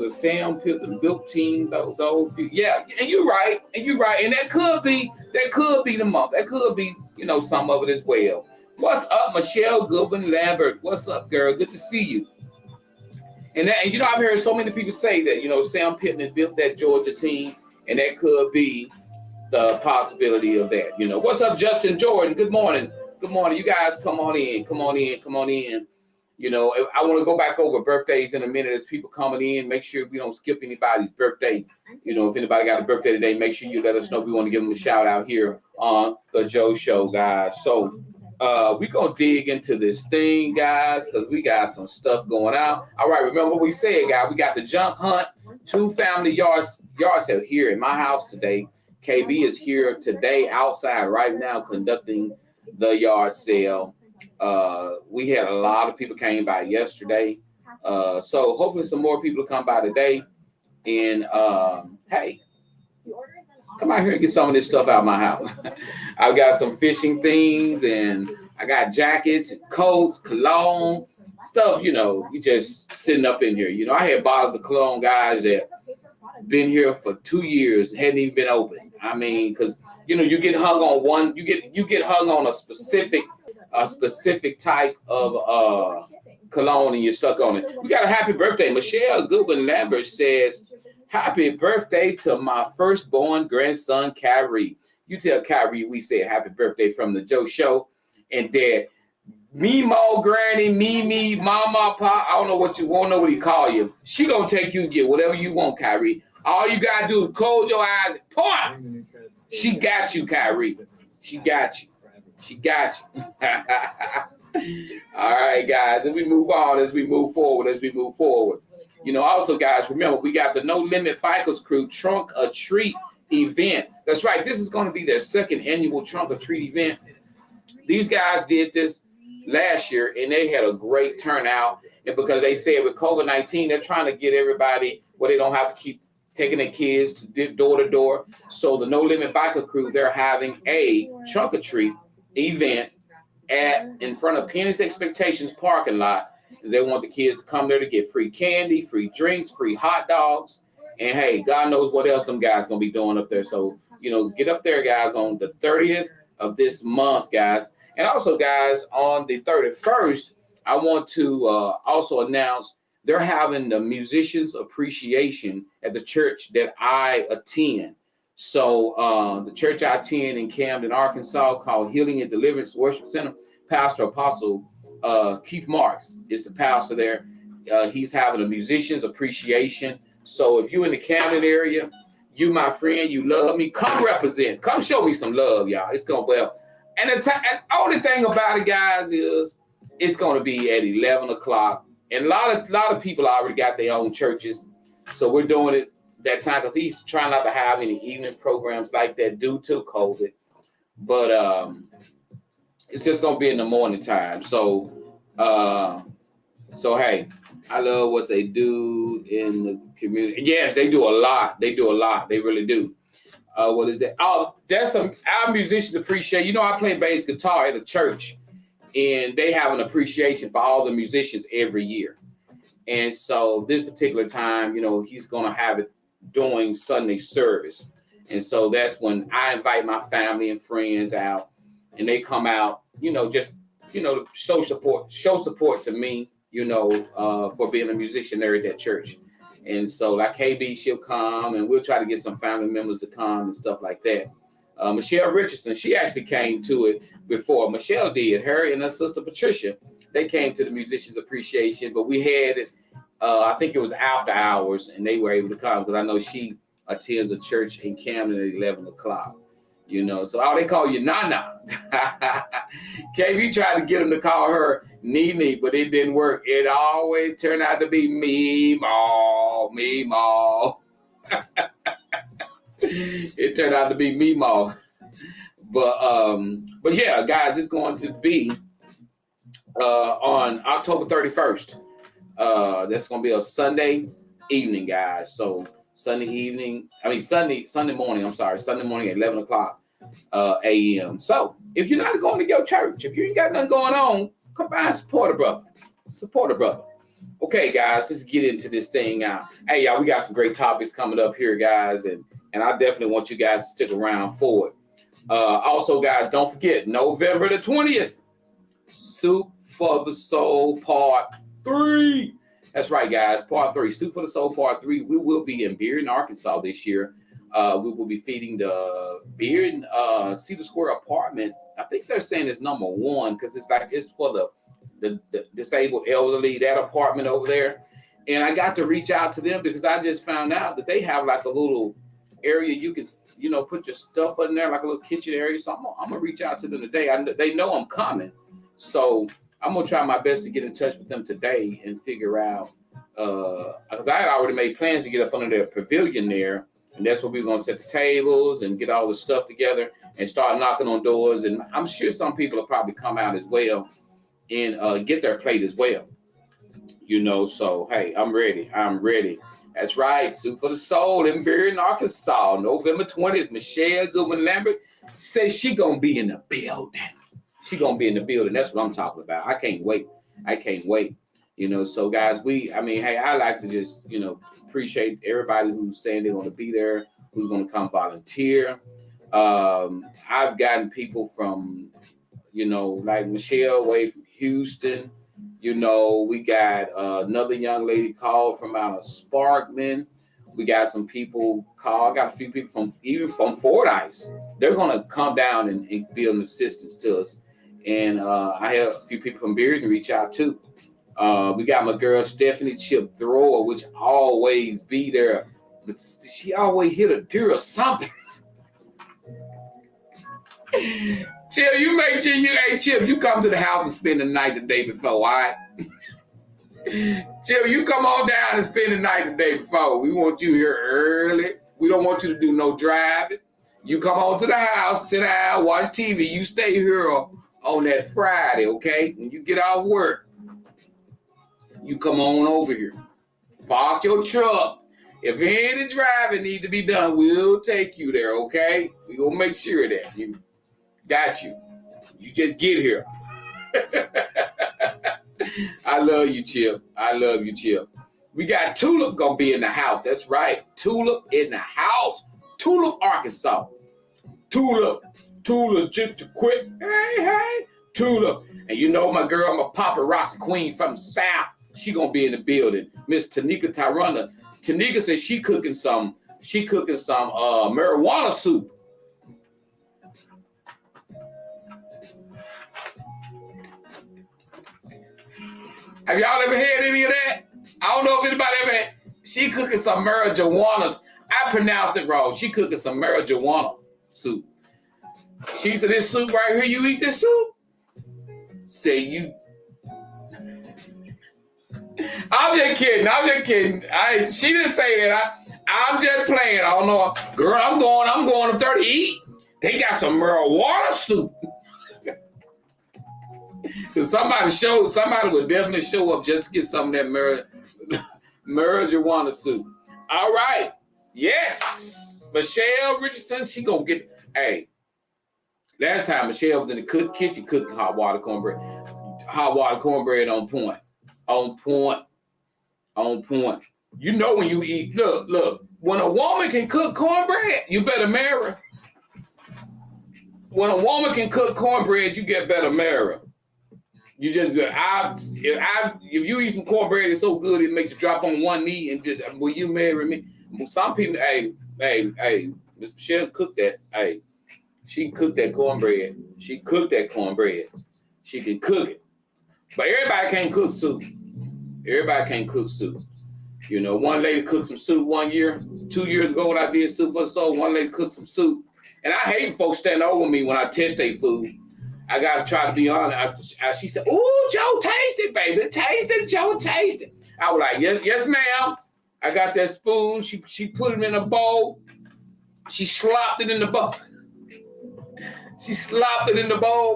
Sam Pittman built team, though. Yeah, and you're right. And that could be the month. That could be, some of it as well. What's up, Michelle Goodwin Lambert? What's up, girl? Good to see you. And I've heard so many people say that, Sam Pittman has built that Georgia team, and that could be the possibility of that. What's up, Justin Jordan? Good morning. Good morning. You guys come on in. I want to go back over birthdays in a minute as people coming in. Make sure we don't skip anybody's birthday. If anybody got a birthday today, make sure you let us know. We want to give them a shout out here on the Joe Show, guys. So we're going to dig into this thing, guys, because we got some stuff going on. All right, remember what we said, guys. We got the junk hunt, 2 family yard sale here in my house today. KB is here today outside right now conducting the yard sale. We had a lot of people came by yesterday. So hopefully some more people come by today. And hey, come out here and get some of this stuff out of my house. I've got some fishing things, and I got jackets, and coats, cologne, stuff, you just sitting up in here. I had bottles of cologne, guys, that been here for 2 years, hadn't even been opened. I mean, because you get hung on one, you get hung on a specific type of cologne, and you're stuck on it. We got a happy birthday. Michelle Goodwin Lambert says, happy birthday to my firstborn grandson, Kyrie. You tell Kyrie we said happy birthday from the Joe Show, and Dad, Mimo, Granny, Mimi, Mama, Pop, I don't know what you won't know what he call you. She gonna take you and get whatever you want, Kyrie. All you gotta do is close your eyes and point. She got you, Kyrie. She got you. She got you. All right, guys, as we move forward. Also, guys, remember, we got the No Limit Bikers Crew Trunk or Treat event. That's right. This is going to be their 2nd annual Trunk or Treat event. These guys did this last year, and they had a great turnout. And because they said with COVID-19, they're trying to get everybody where they don't have to keep taking their kids to door to door. So the No Limit Biker Crew, they're having a Trunk or Treat event in front of Penny's Expectations parking lot. They want the kids to come there to get free candy, free drinks, free hot dogs. And hey, God knows what else them guys going to be doing up there. So, get up there, guys, on the 30th of this month, guys. And also, guys, on the 31st, I want to also announce they're having the Musicians Appreciation at the church that I attend. So the church I attend in Camden, Arkansas, called Healing and Deliverance Worship Center, Pastor Apostle Keith Marks is the pastor there. He's having a Musicians Appreciation. So if you're in the Camden area, you, my friend, you love me, come represent. Come show me some love, y'all. It's going well. And the only thing about it, guys, is it's going to be at 11 o'clock. And a lot of people already got their own churches. So we're doing it that time because he's trying not to have any evening programs like that due to COVID. But it's just going to be in the morning time. So hey, I love what they do in the community. Yes, they do a lot. They really do. What is that? Oh, that's our musicians appreciate. I play bass guitar at a church, and they have an appreciation for all the musicians every year. And so this particular time, he's going to have it during Sunday service. And so that's when I invite my family and friends out, and they come out, just, to show support to me, for being a musician there at that church. And so like KB, she'll come, and we'll try to get some family members to come and stuff like that. Michelle Richardson, she actually came to it before. Michelle did. Her and her sister Patricia, they came to the Musicians Appreciation, but we had it, I think it was after hours, and they were able to come because I know she attends a church in Camden at 11 o'clock. So they call you Nana. KB tried to get them to call her Nene, but it didn't work. It always turned out to be Meemaw. It turned out to be Meemaw. But yeah, guys, it's going to be on October 31st. That's going to be a Sunday evening, guys. So Sunday morning at 11 o'clock a.m. So if you're not going to your church, if you ain't got nothing going on, come by and support a brother. Okay, guys, let's get into this thing out. Hey, y'all, we got some great topics coming up here, guys, and I definitely want you guys to stick around for it. Also, guys, don't forget, November the 20th, Soup for the Soul Part 3. That's right, guys. Part 3, Soup for the Soul, Part 3. We will be in Bearden, Arkansas this year. We will be feeding the Bearden Cedar Square Apartment. I think they're saying it's number 1 because it's for the disabled elderly, that apartment over there. And I got to reach out to them because I just found out that they have like a little area you can, put your stuff in there, like a little kitchen area. So I'm gonna reach out to them today. They know I'm coming, so I'm gonna try my best to get in touch with them today and figure out. Because I had already made plans to get up under their pavilion there, and that's where we're gonna set the tables and get all the stuff together and start knocking on doors. And I'm sure some people will probably come out as well and get their plate as well. So hey, I'm ready. That's right. Soup for the Soul in Bearden, Arkansas, November 20th. Michelle Goodwin-Lambert says she gonna be in the building. That's what I'm talking about. I can't wait. So guys, I like to just, appreciate everybody who's saying they're gonna be there, who's gonna come volunteer. I've gotten people from, like Michelle way from Houston. We got another young lady called from out of Sparkman. We got some people called. I got a few people from Fordyce. They're going to come down and be an assistance to us. And I have a few people from Bearden reach out too. We got my girl Stephanie Chip Thrower, which always be there. But she always hit a deer or something. Chip, you make sure Chip, you come to the house and spend the night the day before, all right? Chip, you come on down and spend the night the day before. We want you here early. We don't want you to do no driving. You come on to the house, sit down, watch TV. You stay here on that Friday, okay? When you get off work, you come on over here. Park your truck. If any driving need to be done, we'll take you there, okay? We gonna make sure of that. You got you. You just get here. I love you, Chip. We got Tulip gonna be in the house. That's right. Tulip in the house. Tulip, Arkansas. Tulip, just to quit. Hey, Tulip. And my girl, my paparazzi queen from the South. She gonna be in the building. Miss Tanika Tyrunda. Tanika says she cooking some marijuana soup. Have y'all ever had any of that? I don't know if anybody ever had. She cooking some marijuana. I pronounced it wrong. She cooking some marijuana soup. She said, this soup right here, you eat this soup? Say you. I'm just kidding. She didn't say that. I'm just playing. I don't know. Girl, I'm going up there to eat. They got some marijuana soup. Cause somebody would definitely show up just to get some of that marijuana soup. All right. Yes. Michelle Richardson, she gonna get, hey, last time Michelle was in the kitchen cooking hot water cornbread. Hot water cornbread on point. When you eat, look, when a woman can cook cornbread, you better marry her. When a woman can cook cornbread, you get better marry her. You just, if you eat some cornbread, it's so good it makes you drop on one knee and just, will you marry me? Some people, hey, Miss Michelle cooked that. Hey, she cooked that cornbread. She can cook it. But everybody can't cook soup. One lady cooked some soup 1 year. 2 years ago when I did Soup for the Soul, one lady cooked some soup. And I hate folks standing over me when I test their food. I got to try to be honest. She said, ooh, Joe, taste it, baby. Taste it, Joe, taste it. I was like, yes, ma'am. I got that spoon. She put it in a bowl. She slopped it in the bowl.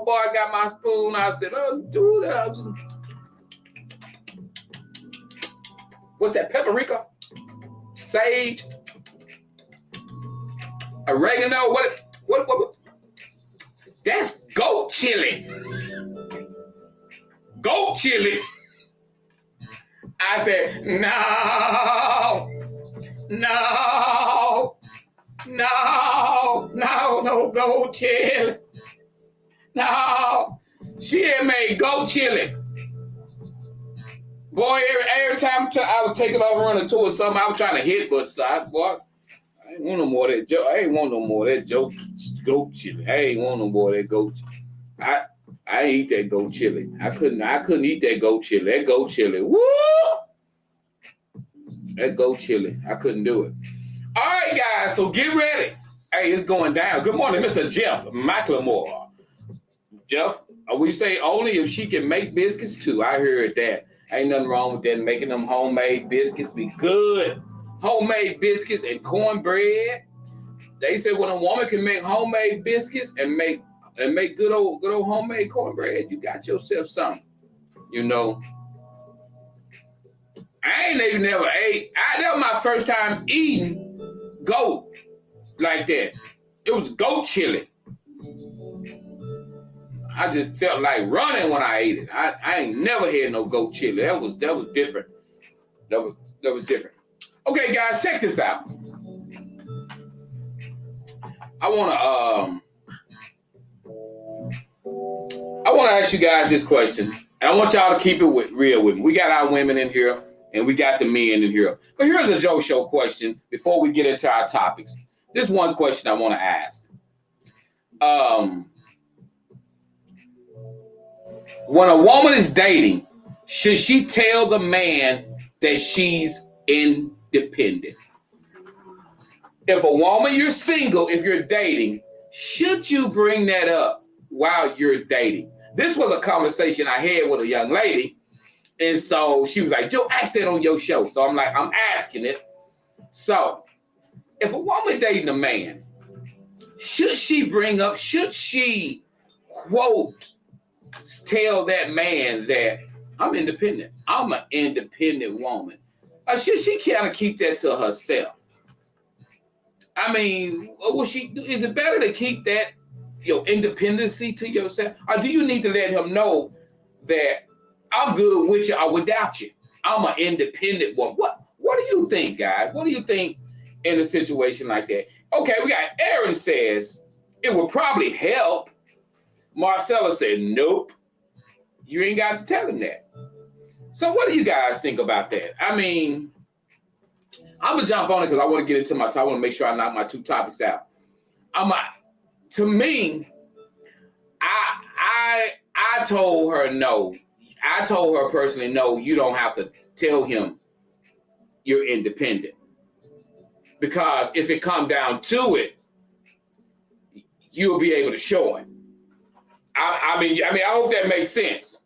Boy, I got my spoon. I said, oh, do that. What's that? Paprika? Sage? Oregano? What? That's goat chili. I said, no goat chili. No. She had made goat chili. Boy, every time I was taking off running towards something, I was trying to hit, but stop. Boy, I ain't want no more of that joke. I ain't want no more of that joke. Goat chili. I ain't want no more of that goat. I ain't eat that goat chili. I couldn't eat that goat chili. That goat chili. Woo! That goat chili. I couldn't do it. All right, guys. So get ready. Hey, it's going down. Good morning, Mr. Jeff McLemore. Jeff, we say only if she can make biscuits too. I heard that. Ain't nothing wrong with that. Making them homemade biscuits be good. Homemade biscuits and cornbread. They said when a woman can make homemade biscuits and make good old homemade cornbread, you got yourself something. You know. I ain't even never ate. That was my first time eating goat like that. It was goat chili. I just felt like running when I ate it. I ain't never had no goat chili. That was different. That was different. Okay, guys, check this out. I wanna ask you guys this question, and I want y'all to keep it real with me. We got our women in here, and we got the men in here. But here's a Joe Show question before we get into our topics. This one question I want to ask. When a woman is dating, should she tell the man that she's independent? If a woman, you're single, if you're dating, should you bring that up while you're dating? This was a conversation I had with a young lady. And so she was like, Joe, ask that on your show. So I'm like, I'm asking it. So if a woman dating a man, should she quote, tell that man that I'm independent? I'm an independent woman. Or should she kind of keep that to herself? I mean, is it better to keep that, your independency to yourself? Or do you need to let him know that I'm good with you or without you? I'm an independent woman. What do you think, guys? What do you think in a situation like that? Okay, we got Aaron says it would probably help. Marcella said, nope. You ain't got to tell him that. So what do you guys think about that? I mean, I'm going to jump on it because I want to get into my topic. I want to make sure I knock my two topics out. To me, I told her no. I told her personally, no, you don't have to tell him you're independent. Because if it come down to it, you'll be able to show him. I mean, I hope that makes sense.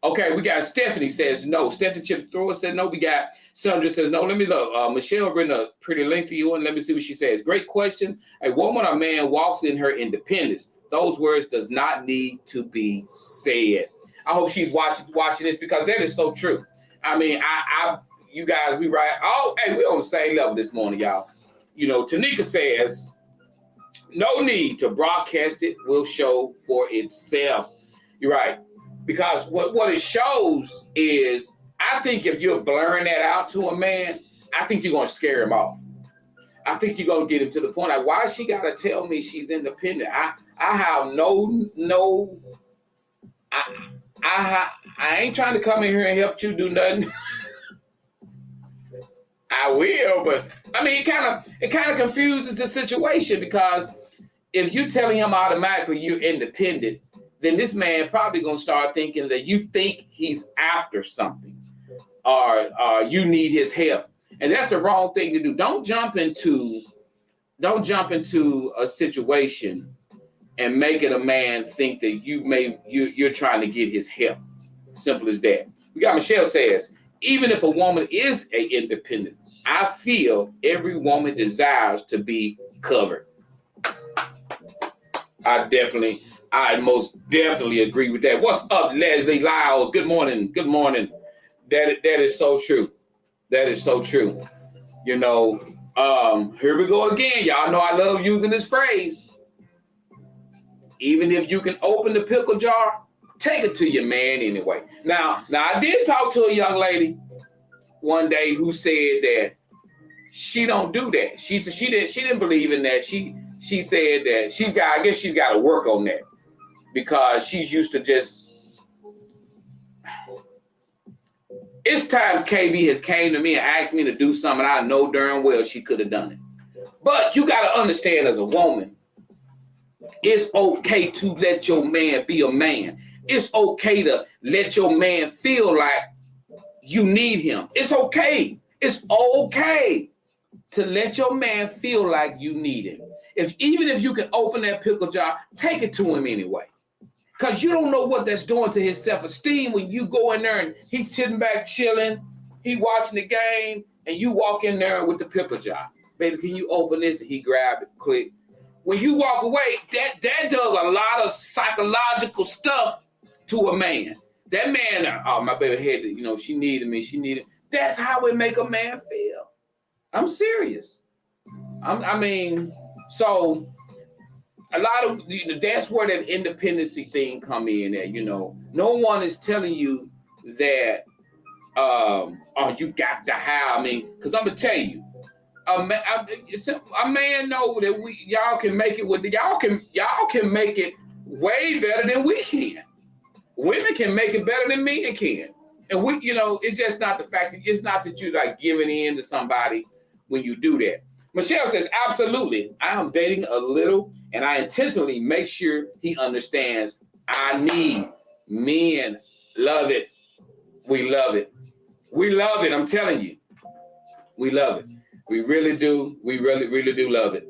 Okay, we got Stephanie says no. Stephanie Chip Thrower said no. We got Sandra says no. Let me look. Michelle written a pretty lengthy one. Let me see what she says. Great question. A woman or man walks in her independence. Those words does not need to be said. I hope she's watching this because that is so true. I mean, you guys, we right. Oh, hey, we're on the same level this morning, y'all. You know, Tanika says, no need to broadcast it. Will show for itself. You're right. Because what it shows is, I think if you're blurring that out to a man, I think you're going to scare him off. I think you're going to get him to the point. Like, why she got to tell me she's independent? I have I ain't trying to come in here and help you do nothing. I will, but I mean, it kind of confuses the situation because if you're telling him automatically you're independent, then this man probably gonna start thinking that you think he's after something, or you need his help, and that's the wrong thing to do. Don't jump into a situation and making a man think that you're trying to get his help. Simple as that. We got Michelle says, even if a woman is a independent, I feel every woman desires to be covered. I most definitely agree with that. What's up, Leslie Lyles? Good morning. Good morning. That is so true. That is so true. You know, here we go again. Y'all know I love using this phrase. Even if you can open the pickle jar, take it to your man anyway. Now I did talk to a young lady one day who said that she don't do that. She didn't believe in that. She said that she's got to work on that because she's used to just It's times KB has came to me and asked me to do something I know darn well she could have done it. But you got to understand as a woman, it's okay to let your man be a man. It's okay to let your man feel like you need him. It's okay. It's okay to let your man feel like you need him. Even if you can open that pickle jar, take it to him anyway. Because you don't know what that's doing to his self-esteem when you go in there and he's sitting back chilling, he watching the game, and you walk in there with the pickle jar. Baby, can you open this? And he grab it, click. When you walk away, that does a lot of psychological stuff to a man. That man, oh, my baby had, she needed me. That's how it make a man feel. I'm serious. So a lot of, that's where that independency thing come in at, No one is telling you that, you got to have, because I'm going to tell you, a man know that y'all can make it y'all can make it way better than we can. Women can make it better than men can. And we, it's just not the fact that it's not that you're like giving in to somebody when you do that. Michelle says, absolutely. I am dating a little and I intentionally make sure he understands I need men. Love it. We love it. We love it. I'm telling you. We love it. We really do. We really, really do love it.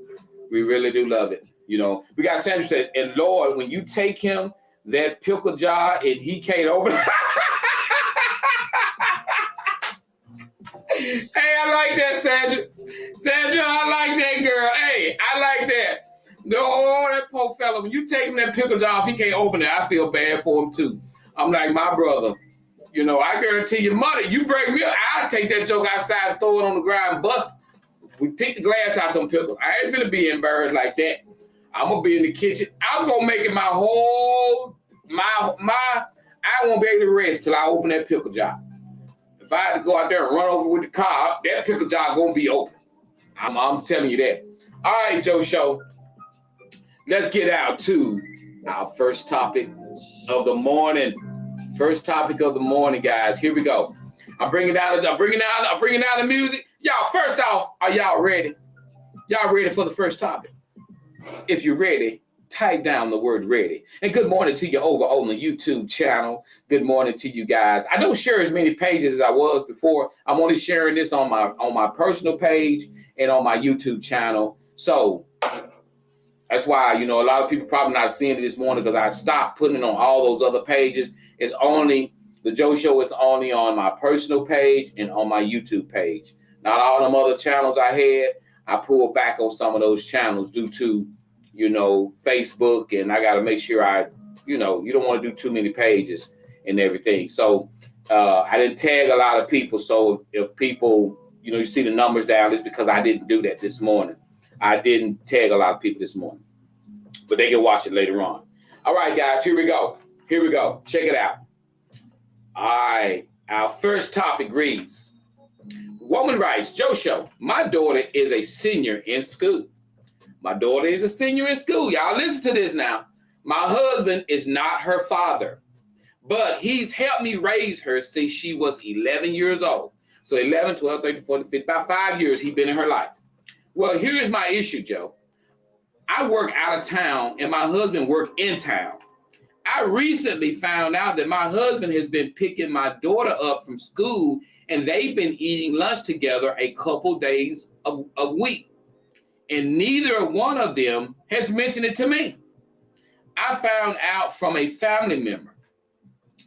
We really do love it. We got Sandra said, and Lord, when you take him that pickle jar and he can't open it. Hey, I like that, Sandra. Sandra, I like that girl. Hey, I like that. That poor fella, when you take him that pickle jar, if he can't open it, I feel bad for him too. I'm like, my brother, I guarantee you money. You break me up, I'll take that joke outside and throw it on the ground and bust it. We pick the glass out them pickles. I ain't finna be embarrassed like that. I'm gonna be in the kitchen. I'm gonna make it I won't be able to rest till I open that pickle jar. If I had to go out there and run over with the car, that pickle jar gonna be open. I'm telling you that. All right, Joe Show. Let's get out to our first topic of the morning. First topic of the morning, guys. Here we go. I'm bringing down the music. Y'all, first off, are y'all ready? Y'all ready for the first topic? If you're ready, type down the word ready. And good morning to you over on the YouTube channel. Good morning to you guys. I don't share as many pages as I was before. I'm only sharing this on my personal page and on my YouTube channel. So that's why, a lot of people probably not seeing it this morning because I stopped putting it on all those other pages. The Joe Show is only on my personal page and on my YouTube page. Not all them other channels I had. I pulled back on some of those channels due to, Facebook, and I got to make sure you don't want to do too many pages and everything. So I didn't tag a lot of people. So if people, you see the numbers down, it's because I didn't do that this morning. I didn't tag a lot of people this morning, but they can watch it later on. All right, guys, here we go. Check it out. All right, our first topic reads, woman writes, Joe Show, my daughter is a senior in school. My daughter is a senior in school. Y'all listen to this now. My husband is not her father, but he's helped me raise her since she was 11 years old. So 11, 12, 13, 14, 15, about 5 years he's been in her life. Well, here's my issue, Joe. I work out of town and my husband works in town. I recently found out that my husband has been picking my daughter up from school and they've been eating lunch together a couple days a week. And neither one of them has mentioned it to me. I found out from a family member.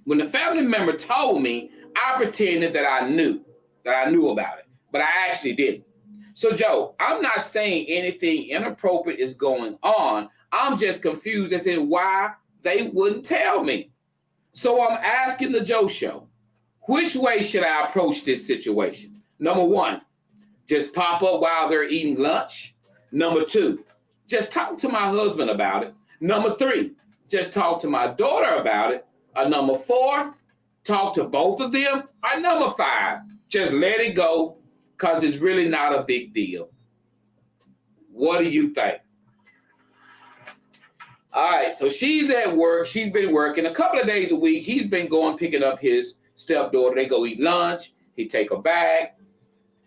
When the family member told me, I pretended that I knew about it, but I actually didn't. So, Joe, I'm not saying anything inappropriate is going on. I'm just confused as to why they wouldn't tell me. So I'm asking the Joe Show, which way should I approach this situation? Number one, just pop up while they're eating lunch. Number two, just talk to my husband about it. Number three, just talk to my daughter about it. Number four, talk to both of them. Number five, just let it go because it's really not a big deal. What do you think? All right, so she's at work. She's been working a couple of days a week. He's been going picking up his stepdaughter. They go eat lunch. He take her back.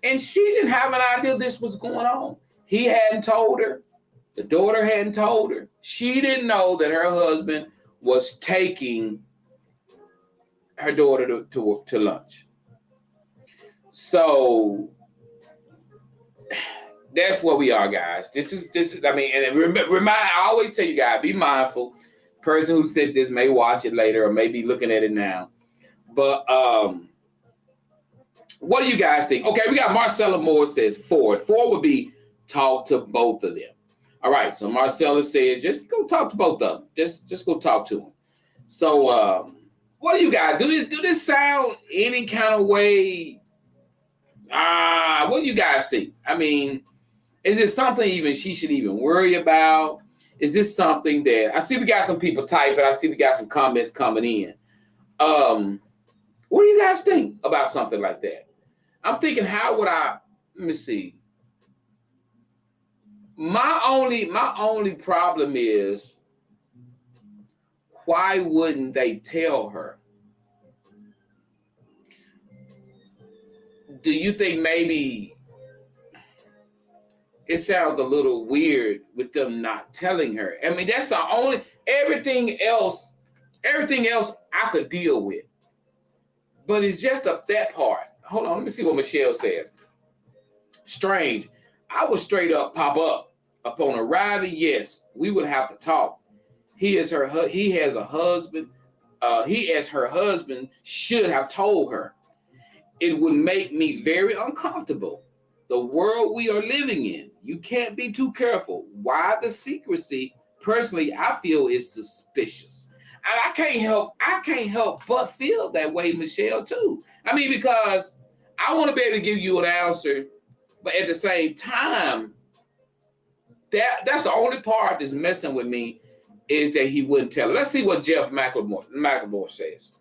And she didn't have an idea this was going on. He hadn't told her. The daughter hadn't told her. She didn't know that her husband was taking her daughter to lunch. So that's where we are, guys. This is. I mean, and remind. I always tell you guys, be mindful. Person who said this may watch it later or may be looking at it now. But what do you guys think? Okay, we got Marcella Moore says Ford. Ford would be talk to both of them. All right, so Marcella says just go talk to both of them. Just go talk to them. So what do you guys do? This sound any kind of way? What do you guys think? I mean, is this something even she should even worry about? Is this something that I see we got some people typing? I see we got some comments coming in. What do you guys think about something like that? I'm thinking, how would I? Let me see. My only problem is, why wouldn't they tell her? Do you think maybe it sounds a little weird with them not telling her? I mean, that's the only, everything else I could deal with. But it's just that part. Hold on, let me see what Michelle says. Strange. I would straight up pop up upon arriving. Yes, we would have to talk. He has a husband. He as her husband should have told her. It would make me very uncomfortable. The world we are living in, you can't be too careful. Why the secrecy? Personally, I feel is suspicious. And I can't help but feel that way, Michelle, too. I mean, because I want to be able to give you an answer, but at the same time, that's the only part that's messing with me, is that he wouldn't tell her. Let's see what Jeff McLemore says.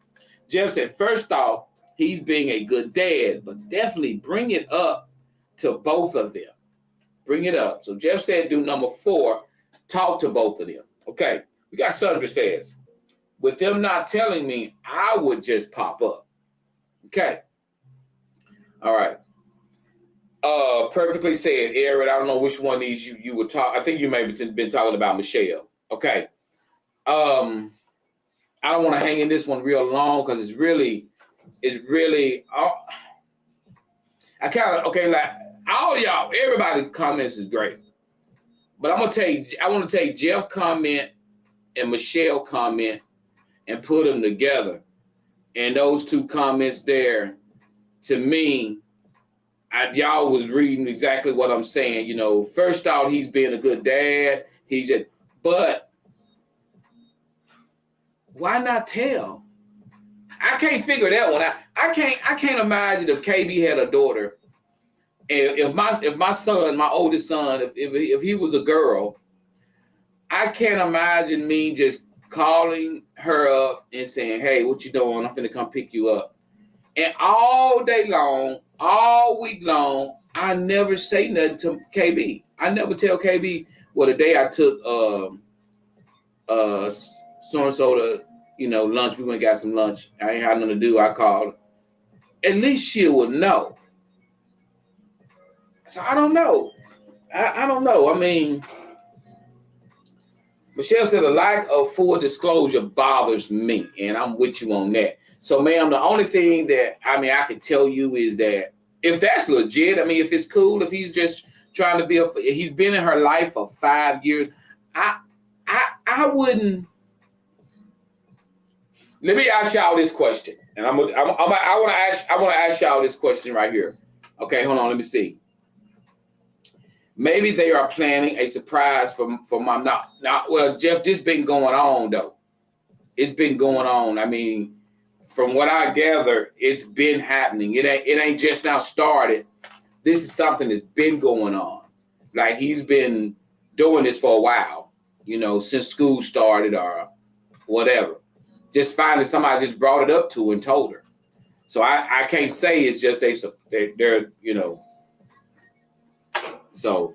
Jeff said, first off, he's being a good dad, but definitely bring it up to both of them. Bring it up. So Jeff said, do number 4, talk to both of them. Okay, we got Sandra says, with them not telling me, I would just pop up. Okay. All right. Perfectly said, Aaron. I don't know which one of these you would talk. I think you may have been talking about Michelle. Okay. I don't want to hang in this one real long because it's really. I kind of like all y'all. Everybody comments is great, but I want to take Jeff comment and Michelle comment and put them together, and those two comments there, to me. Y'all was reading exactly what I'm saying. You know, first off, he's being a good dad. But why not tell? I can't figure that one out. I can't imagine if KB had a daughter, and if my son, my oldest son, if he was a girl, I can't imagine me just calling her up and saying, "Hey, what you doing? I'm finna come pick you up." And all day long, all week long, I never say nothing to KB. I never tell KB, well, the day I took so-and-so to, lunch, we went and got some lunch. I ain't had nothing to do. I called. At least she would know. So I don't know. I don't know. I mean, Michelle said the lack of full disclosure bothers me, and I'm with you on that. So, ma'am, the only thing that, I can tell you is that if that's legit, if it's cool, if he's just trying to he's been in her life for 5 years, I wouldn't. Let me ask y'all this question, and I want to ask y'all this question right here. Okay, hold on, let me see. Maybe they are planning a surprise for mom. Now, well, Jeff, this been going on though. It's been going on. From what I gather, it's been happening. It ain't just now started. This is something that's been going on. Like, he's been doing this for a while, since school started or whatever. Just finally somebody just brought it up to her and told her. So I can't say it's just they're. So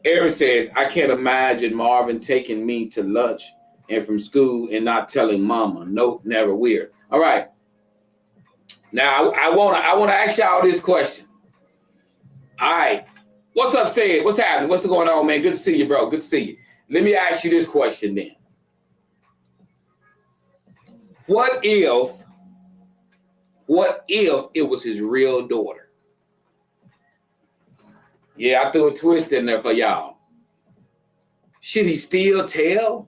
Aaron says, I can't imagine Marvin taking me to lunch and from school and not telling mama. Nope, never. Weird. All right. Now I wanna ask y'all this question. All right. What's up, Sid? What's happening? What's going on, man? Good to see you, bro. Good to see you. Let me ask you this question then. What if it was his real daughter? Yeah, I threw a twist in there for y'all. Should he still tell?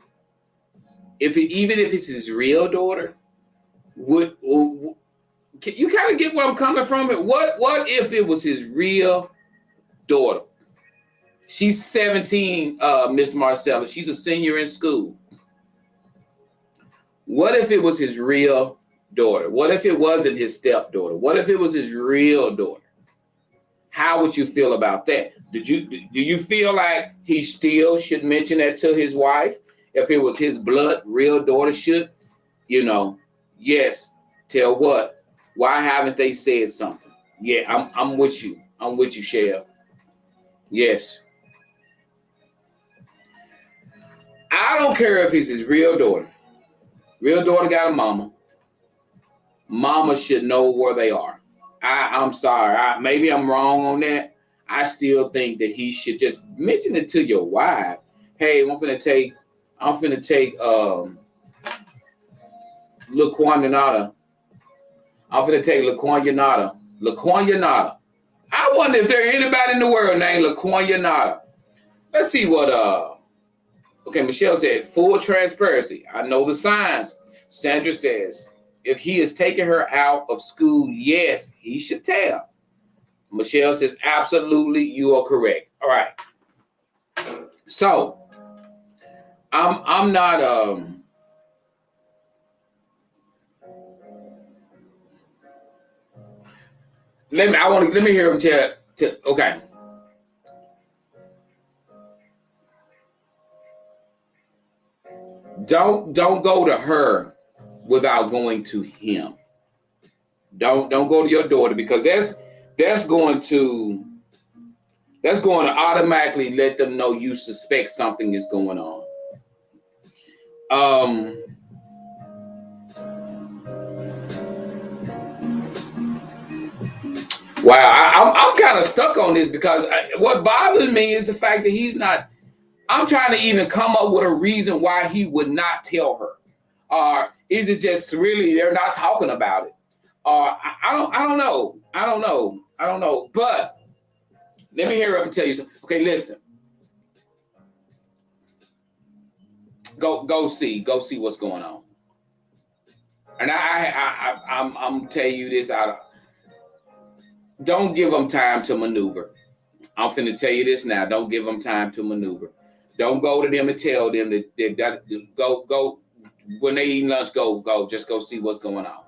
Even if it's his real daughter? Can you kind of get where I'm coming from? What if it was his real daughter? She's 17, Miss Marcella. She's a senior in school. What if it was his real daughter? What if it wasn't his stepdaughter? What if it was his real daughter? How would you feel about that? Do you feel like he still should mention that to his wife? If it was his blood real daughter, should, yes. Tell what? Why haven't they said something? Yeah, I'm with you. I'm with you, Shell. Yes. I don't care if it's his real daughter. Real daughter got a mama. Mama should know where they are. I'm sorry. Maybe I'm wrong on that. I still think that he should just mention it to your wife. Hey, I'm finna take LaQuandanata. I'm finna take LaQuandanata. LaQuandanata. I wonder if there's anybody in the world named LaQuandanata. Let's see what okay, Michelle said, full transparency. I know the signs. Sandra says, if he is taking her out of school, yes, he should tell. Michelle says, absolutely, you are correct. All right. So, I'm not let me hear him tell okay. Don't go to her without going to him. Don't go to your daughter, because that's going to automatically let them know you suspect something is going on. Wow, I'm kind of stuck on this, because what bothers me is the fact that he's not. I'm trying to even come up with a reason why he would not tell her. Or is it just really they're not talking about it? I don't know. But let me hear up and tell you something. Okay, listen. Go see what's going on. And I'm telling you this don't give them time to maneuver. I'm finna tell you this now. Don't give them time to maneuver. Don't go to them and tell them that they got go when they eat lunch. Go. Just go see what's going on.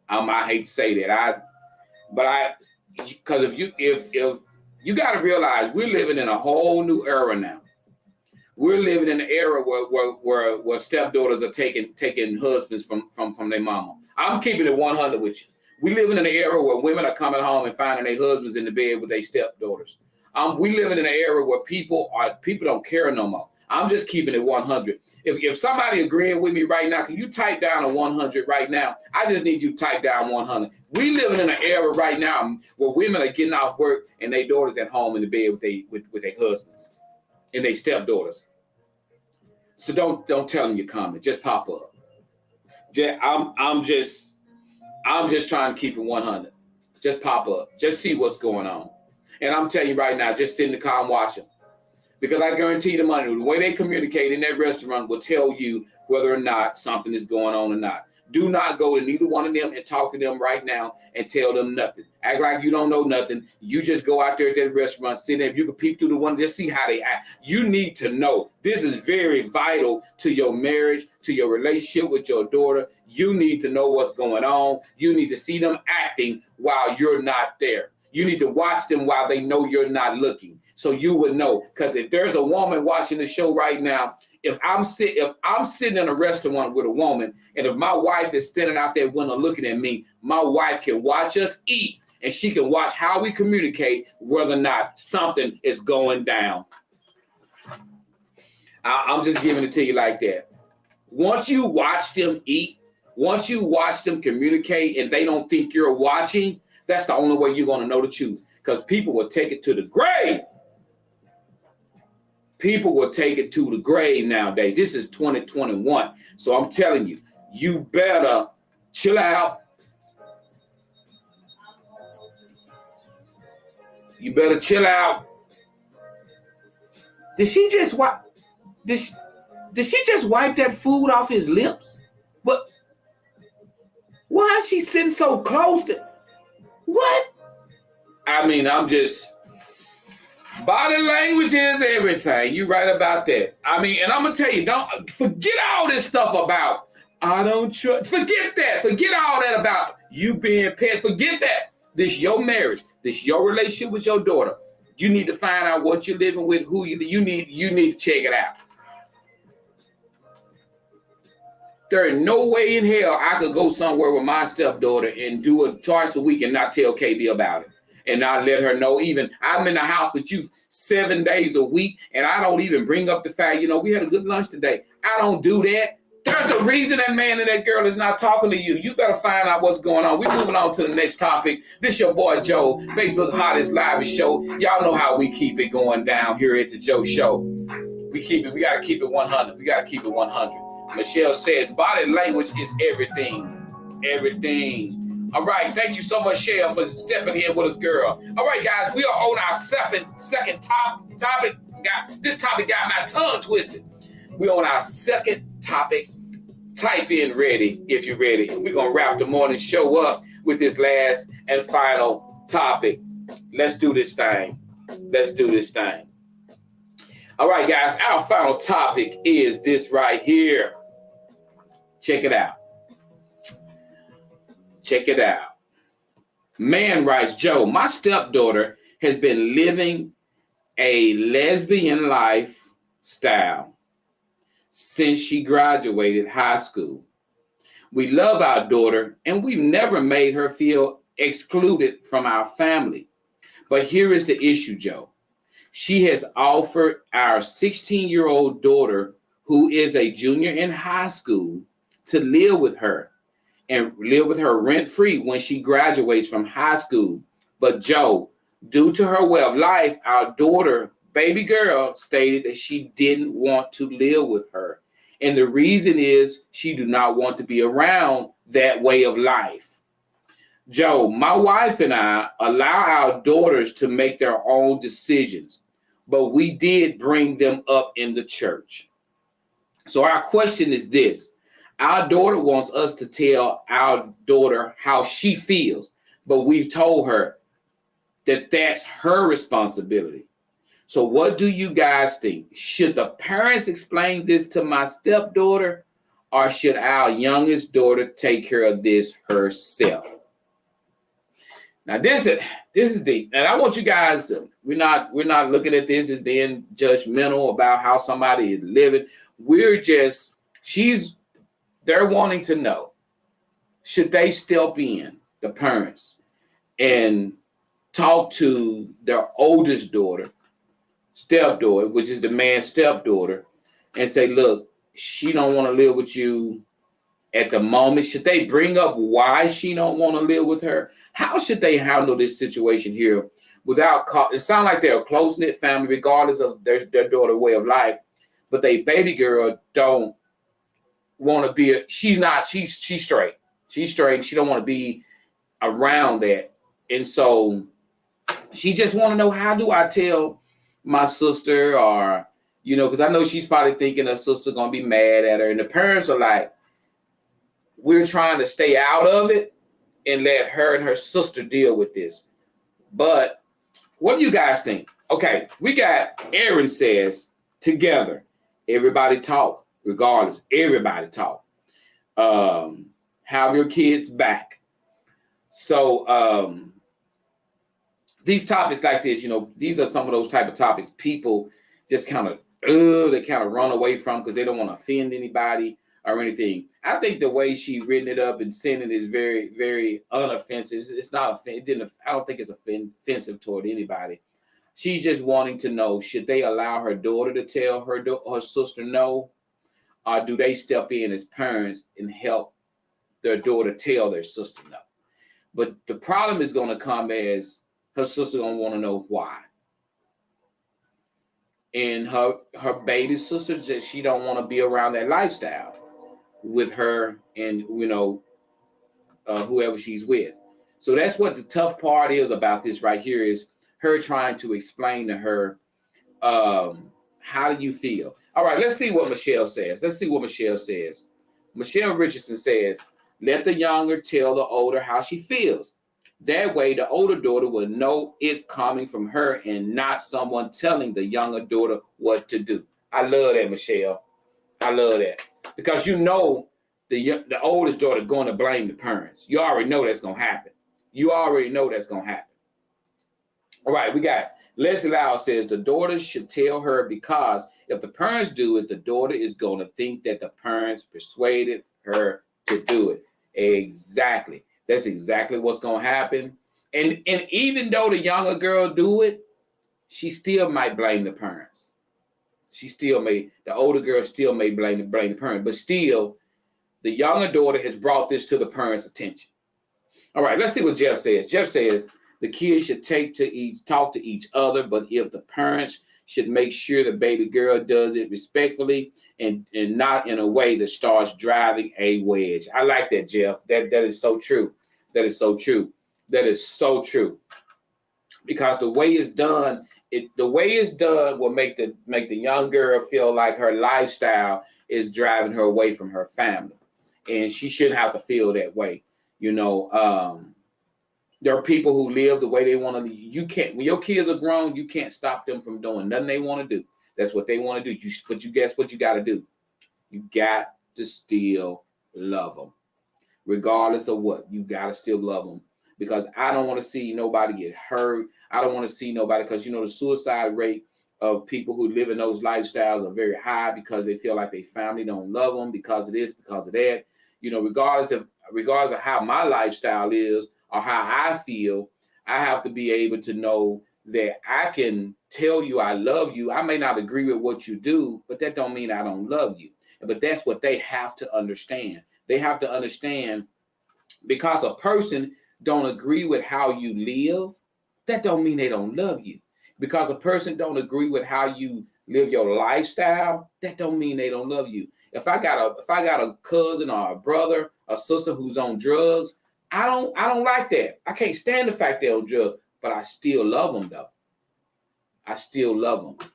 I hate to say that. Because if you got to realize, we're living in a whole new era now. We're living in an era where stepdaughters are taking husbands from their mama. I'm keeping it 100 with you. We living in an era where women are coming home and finding their husbands in the bed with their stepdaughters. We living in an era where people don't care no more. I'm just keeping it 100. If somebody agreeing with me right now, can you type down a 100 right now? I just need you to type down 100. We living in an era right now where women are getting off work and their daughters at home in the bed with their husbands and their stepdaughters. So don't tell them you're coming. Just pop up. I'm just trying to keep it 100. Just pop up. Just see what's going on. And I'm telling you right now, just sit in the car and watch them. Because I guarantee you the way they communicate in that restaurant will tell you whether or not something is going on or not. Do not go to neither one of them and talk to them right now and tell them nothing. Act like you don't know nothing. You just go out there at that restaurant, sit there. If you can peep through the window, just see how they act. You need to know. This is very vital to your marriage, to your relationship with your daughter. You need to know what's going on. You need to see them acting while you're not there. You need to watch them while they know you're not looking. So you would know. Because if there's a woman watching the show right now, if I'm sitting in a restaurant with a woman, and if my wife is standing out there window looking at me, my wife can watch us eat, and she can watch how we communicate whether or not something is going down. I'm just giving it to you like that. Once you watch them eat, Once you watch them communicate and they don't think you're watching, that's the only way you're going to know the truth, because people will take it to the grave. People will take it to the grave nowadays. This is 2021. So I'm telling you, you better chill out. You better chill out. Did she just wipe that food off his lips? But why is she sitting so close to what? I mean, I'm just body language is everything. You're right about that. I mean, and I'm gonna tell you, don't forget all this stuff about I don't trust. Forget that. Forget all that about you being pet. Forget that. This your marriage. This your relationship with your daughter. You need to find out what you're living with, who you need to check it out. There is no way in hell I could go somewhere with my stepdaughter and do it twice a week and not tell KB about it. And not let her know. Even I'm in the house with you 7 days a week, and I don't even bring up the fact, we had a good lunch today. I don't do that. There's a reason that man and that girl is not talking to you. You better find out what's going on. We're moving on to the next topic. This your boy Joe, Facebook Hottest Live Show. Y'all know how we keep it going down here at the Joe Show. We gotta keep it 100. We gotta keep it 100. Michelle says body language is everything. Everything. All right, thank you so much, Shell, for stepping in with us, girl. All right, guys, we are on our second topic. This topic got my tongue twisted. We're on our second topic. Type in ready if you're ready. We're going to wrap the morning show up with this last and final topic. Let's do this thing. All right, guys, our final topic is this right here. Check it out. Man writes, Joe, my stepdaughter has been living a lesbian lifestyle since she graduated high school. We love our daughter and we've never made her feel excluded from our family. But here is the issue, Joe. She has offered our 16-year-old daughter, who is a junior in high school, to live with her and live with her rent-free when she graduates from high school. But Joe, due to her way of life, our daughter, baby girl, stated that she didn't want to live with her. And the reason is she do not want to be around that way of life. Joe, my wife and I allow our daughters to make their own decisions, but we did bring them up in the church. So our question is this. Our daughter wants us to tell our daughter how she feels, but we've told her that that's her responsibility. So what do you guys think? Should the parents explain this to my stepdaughter, or should our youngest daughter take care of this herself? Now this is deep, and I want you guys to, we're not looking at this as being judgmental about how somebody is living. They're wanting to know, should they step in, the parents, and talk to their oldest daughter, stepdaughter, which is the man's stepdaughter, and say, look, she don't want to live with you at the moment. Should they bring up why she don't want to live with her? How should they handle this situation here without it sounds like they're a close-knit family, regardless of their daughter's way of life, but they baby girl don't want to be she's straight. She's straight. She don't want to be around that. And so she just want to know, how do I tell my sister, or, because I know she's probably thinking her sister going to be mad at her. And the parents are like, we're trying to stay out of it and let her and her sister deal with this. But what do you guys think? Okay, we got Aaron says, together, everybody talk. Regardless, everybody talk. Have your kids back. So these topics like this, these are some of those type of topics people just kind of run away from because they don't want to offend anybody or anything. I think the way she written it up and sent it is very, very unoffensive. It's not I don't think it's offensive toward anybody. She's just wanting to know, should they allow her daughter to tell her sister no? Or do they step in as parents and help their daughter tell their sister no. But the problem is going to come as her sister going to want to know why. And her baby sister says she don't want to be around that lifestyle with her and, whoever she's with. So that's what the tough part is about this right here is her trying to explain to her, how do you feel? All right, let's see what Michelle says. Michelle Richardson says, let the younger tell the older how she feels. That way, the older daughter will know it's coming from her and not someone telling the younger daughter what to do. I love that, Michelle. I love that. Because the oldest daughter going to blame the parents. You already know that's going to happen. All right, we got Leslie Lau says the daughter should tell her because if the parents do it, the daughter is going to think that the parents persuaded her to do it. Exactly. That's exactly what's going to happen. And even though the younger girl do it, she still might blame the parents. The older girl still may blame the parent, but still the younger daughter has brought this to the parents' attention. All right, let's see what Jeff says. Jeff says the kids should talk to each other, but if the parents should make sure the baby girl does it respectfully and not in a way that starts driving a wedge. I like that, Jeff. That is so true. That is so true. Because the way it's done will make the young girl feel like her lifestyle is driving her away from her family, and she shouldn't have to feel that way. There are people who live the way they want to live. You can't, when your kids are grown, you can't stop them from doing nothing they want to do. That's what they want to do. But you guess what you got to do? You got to still love them. Regardless of what, you got to still love them. Because I don't want to see nobody get hurt. I don't want to see nobody, because the suicide rate of people who live in those lifestyles are very high because they feel like their family don't love them because of this, because of that. Regardless of how my lifestyle is or how I feel, I have to be able to know that I can tell you I love you. I may not agree with what you do, but that don't mean I don't love you. But that's what they have to understand. They have to understand, because a person don't agree with how you live, that don't mean they don't love you. Because a person don't agree with how you live your lifestyle, that don't mean they don't love you. If I got a cousin or a brother or sister who's on drugs, I don't like that. I can't stand the fact they're on drugs, but I still love them though. I still love them.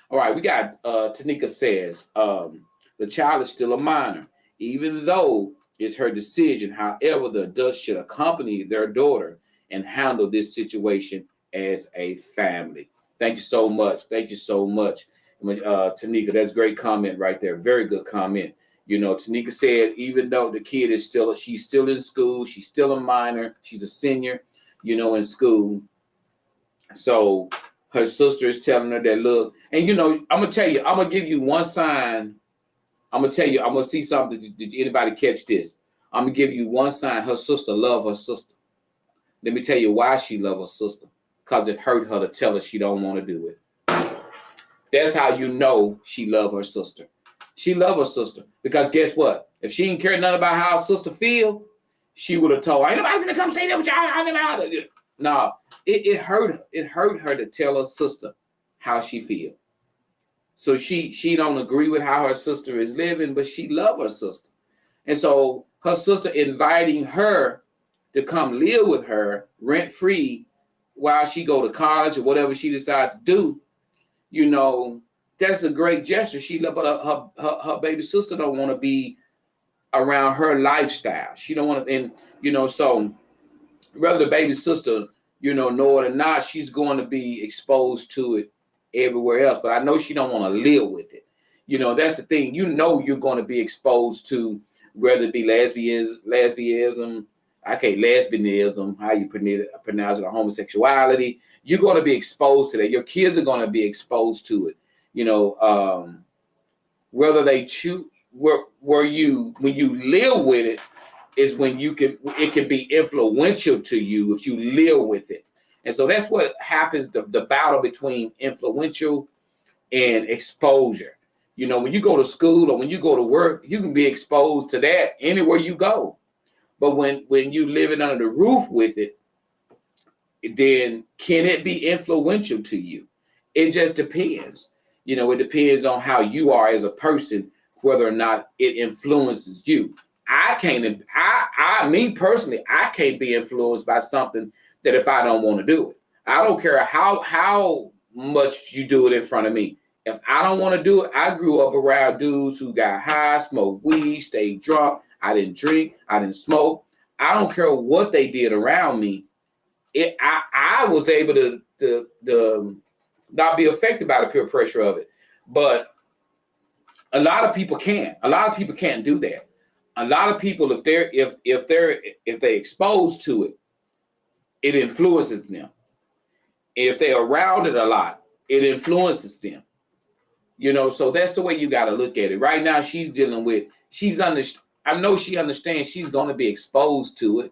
All right, we got Tanika says the child is still a minor, even though it's her decision. However, the adults should accompany their daughter and handle this situation as a family. Thank you so much. Tanika, that's a great comment right there. Very good comment. Tanika said, even though the kid she's still in school, she's still a minor, she's a senior, in school. So her sister is telling her that, look, and I'm gonna tell you, I'm gonna give you one sign. I'm gonna see something. Did anybody catch this? I'm gonna give you one sign. Her sister loves her sister. Let me tell you why she loves her sister. Because it hurt her to tell her she don't want to do it. That's how you know she loves her sister. She loves her sister. Because guess what? If she didn't care nothing about how her sister feel, she would have told her, ain't nobody gonna come stay there with y'all. No, it hurt her. It hurt her to tell her sister how she feel. So she don't agree with how her sister is living, but she loves her sister. And so her sister inviting her to come live with her rent-free while she go to college or whatever she decides to do, that's a great gesture. But her baby sister don't want to be around her lifestyle. She don't want to, and so whether the baby sister, know it or not, she's going to be exposed to it everywhere else. But I know she don't want to live with it. That's the thing. You're going to be exposed to, whether it be lesbianism, how you pronounce it, or homosexuality. You're going to be exposed to that. Your kids are going to be exposed to it. Whether they choose, when you live with it is when it can be influential to you if you live with it. And so that's what happens, the battle between influential and exposure. You know, when you go to school or when you go to work, you can be exposed to that anywhere you go. But when you living under the roof with it, then can it be influential to you? It just depends. You know, it depends on how you are as a person, whether or not it influences you. Me personally, I can't be influenced by something that if I don't want to do it. I don't care how much you do it in front of me. If I don't want to do it, I grew up around dudes who got high, smoked weed, stayed drunk. I didn't drink. I didn't smoke. I don't care what they did around me. I was able to not be affected by the peer pressure of it. But a lot of people can't. A lot of people can't do that. A lot of people, if they're exposed to it, it influences them. If they're around it a lot, it influences them. You know, so that's the way you got to look at it. Right now, she's dealing with, I know she understands she's going to be exposed to it,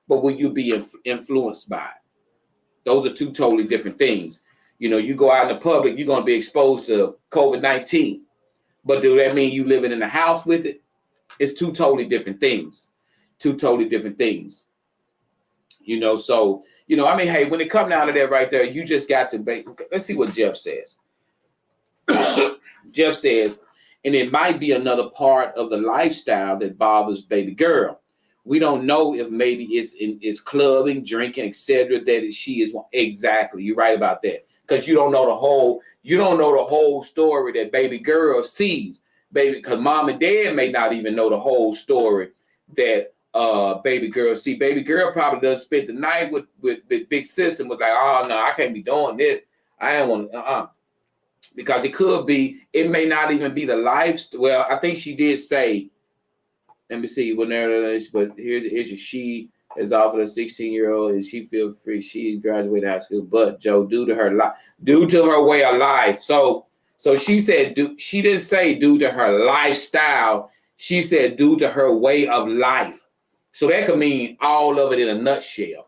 but will you be influenced by it? Those are two totally different things. You know, you go out in the public, you're going to be exposed to COVID-19, but do that mean you living in the house with it? It's two totally different things. Two totally different things. You know, so, you know, I mean, hey, when it comes down to that right there, you just got to let's see what Jeff says. Jeff says, and it might be another part of the lifestyle that bothers baby girl. We don't know if maybe it's clubbing, drinking, etc. That she is exactly. You're right about that, because you don't know the whole story that baby girl sees, baby. Because mom and dad may not even know the whole story that baby girl see. Baby girl probably doesn't spend the night with big sis and was like, oh no, I can't be doing this. I ain't want to. Because it may not even be the life. Well, I think she did say, let me see, but here's she has offered a 16-year-old and she feels free. She graduated high school, but Joe, due to her way of life. So she said, she didn't say due to her lifestyle. She said due to her way of life. So that could mean all of it in a nutshell.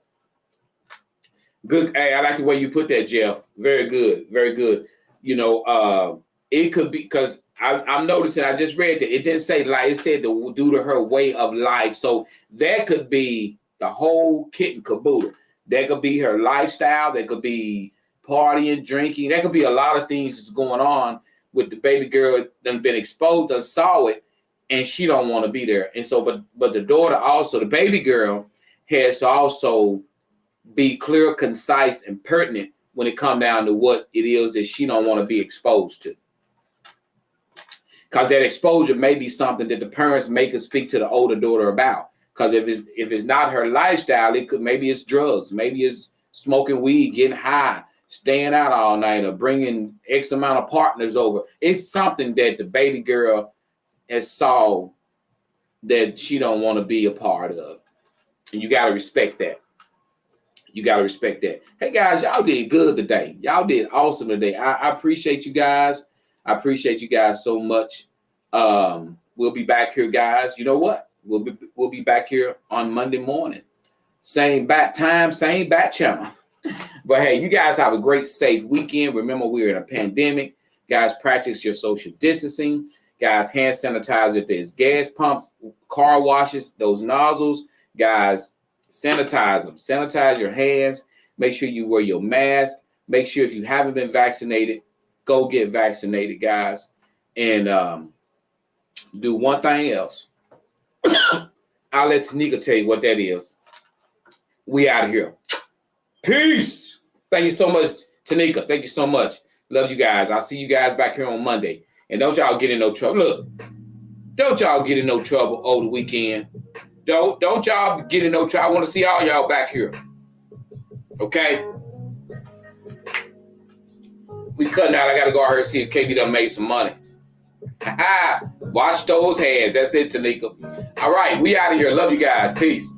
Good. Hey, I like the way you put that, Jeff. Very good. Very good. You know, it could be because I'm noticing, I just read that it didn't say like, it said due to her way of life. So that could be the whole kit and caboodle. That could be her lifestyle. That could be partying, drinking. That could be a lot of things that's going on with the baby girl done been exposed, done saw it, and she don't want to be there. And so, but the daughter also, the baby girl has to also be clear, concise, and pertinent when it comes down to what it is that she don't want to be exposed to. Because that exposure may be something that the parents make us speak to the older daughter about. Because if it's not her lifestyle, maybe it's drugs, maybe it's smoking weed, getting high, staying out all night, or bringing X amount of partners over. It's something that the baby girl has saw that she don't want to be a part of. And you got to respect that. You got to respect that. Hey, guys, y'all did good today. Y'all did awesome today. I appreciate you guys. I appreciate you guys so much. We'll be back here, guys. You know what? We'll be back here on Monday morning. Same bat time, same bat channel. But, hey, you guys have a great, safe weekend. Remember, we're in a pandemic. Guys, practice your social distancing. Guys, hand sanitizer if there's gas pumps, car washes, those nozzles. Guys, sanitize them. Sanitize your hands. Make sure you wear your mask. Make sure if you haven't been vaccinated, go get vaccinated, guys. And do one thing else. I'll let Tanika tell you what that is. We out of here. Peace. Thank you so much, Tanika. Thank you so much. Love you guys. I'll see you guys back here on Monday. And don't y'all get in no trouble. Look, don't y'all get in no trouble over the weekend. Don't y'all get in no trouble. I want to see all y'all back here. Okay? We cutting out. I got to go out here and see if KB done made some money. Wash those hands. That's it, Tanika. All right. We out of here. Love you guys. Peace.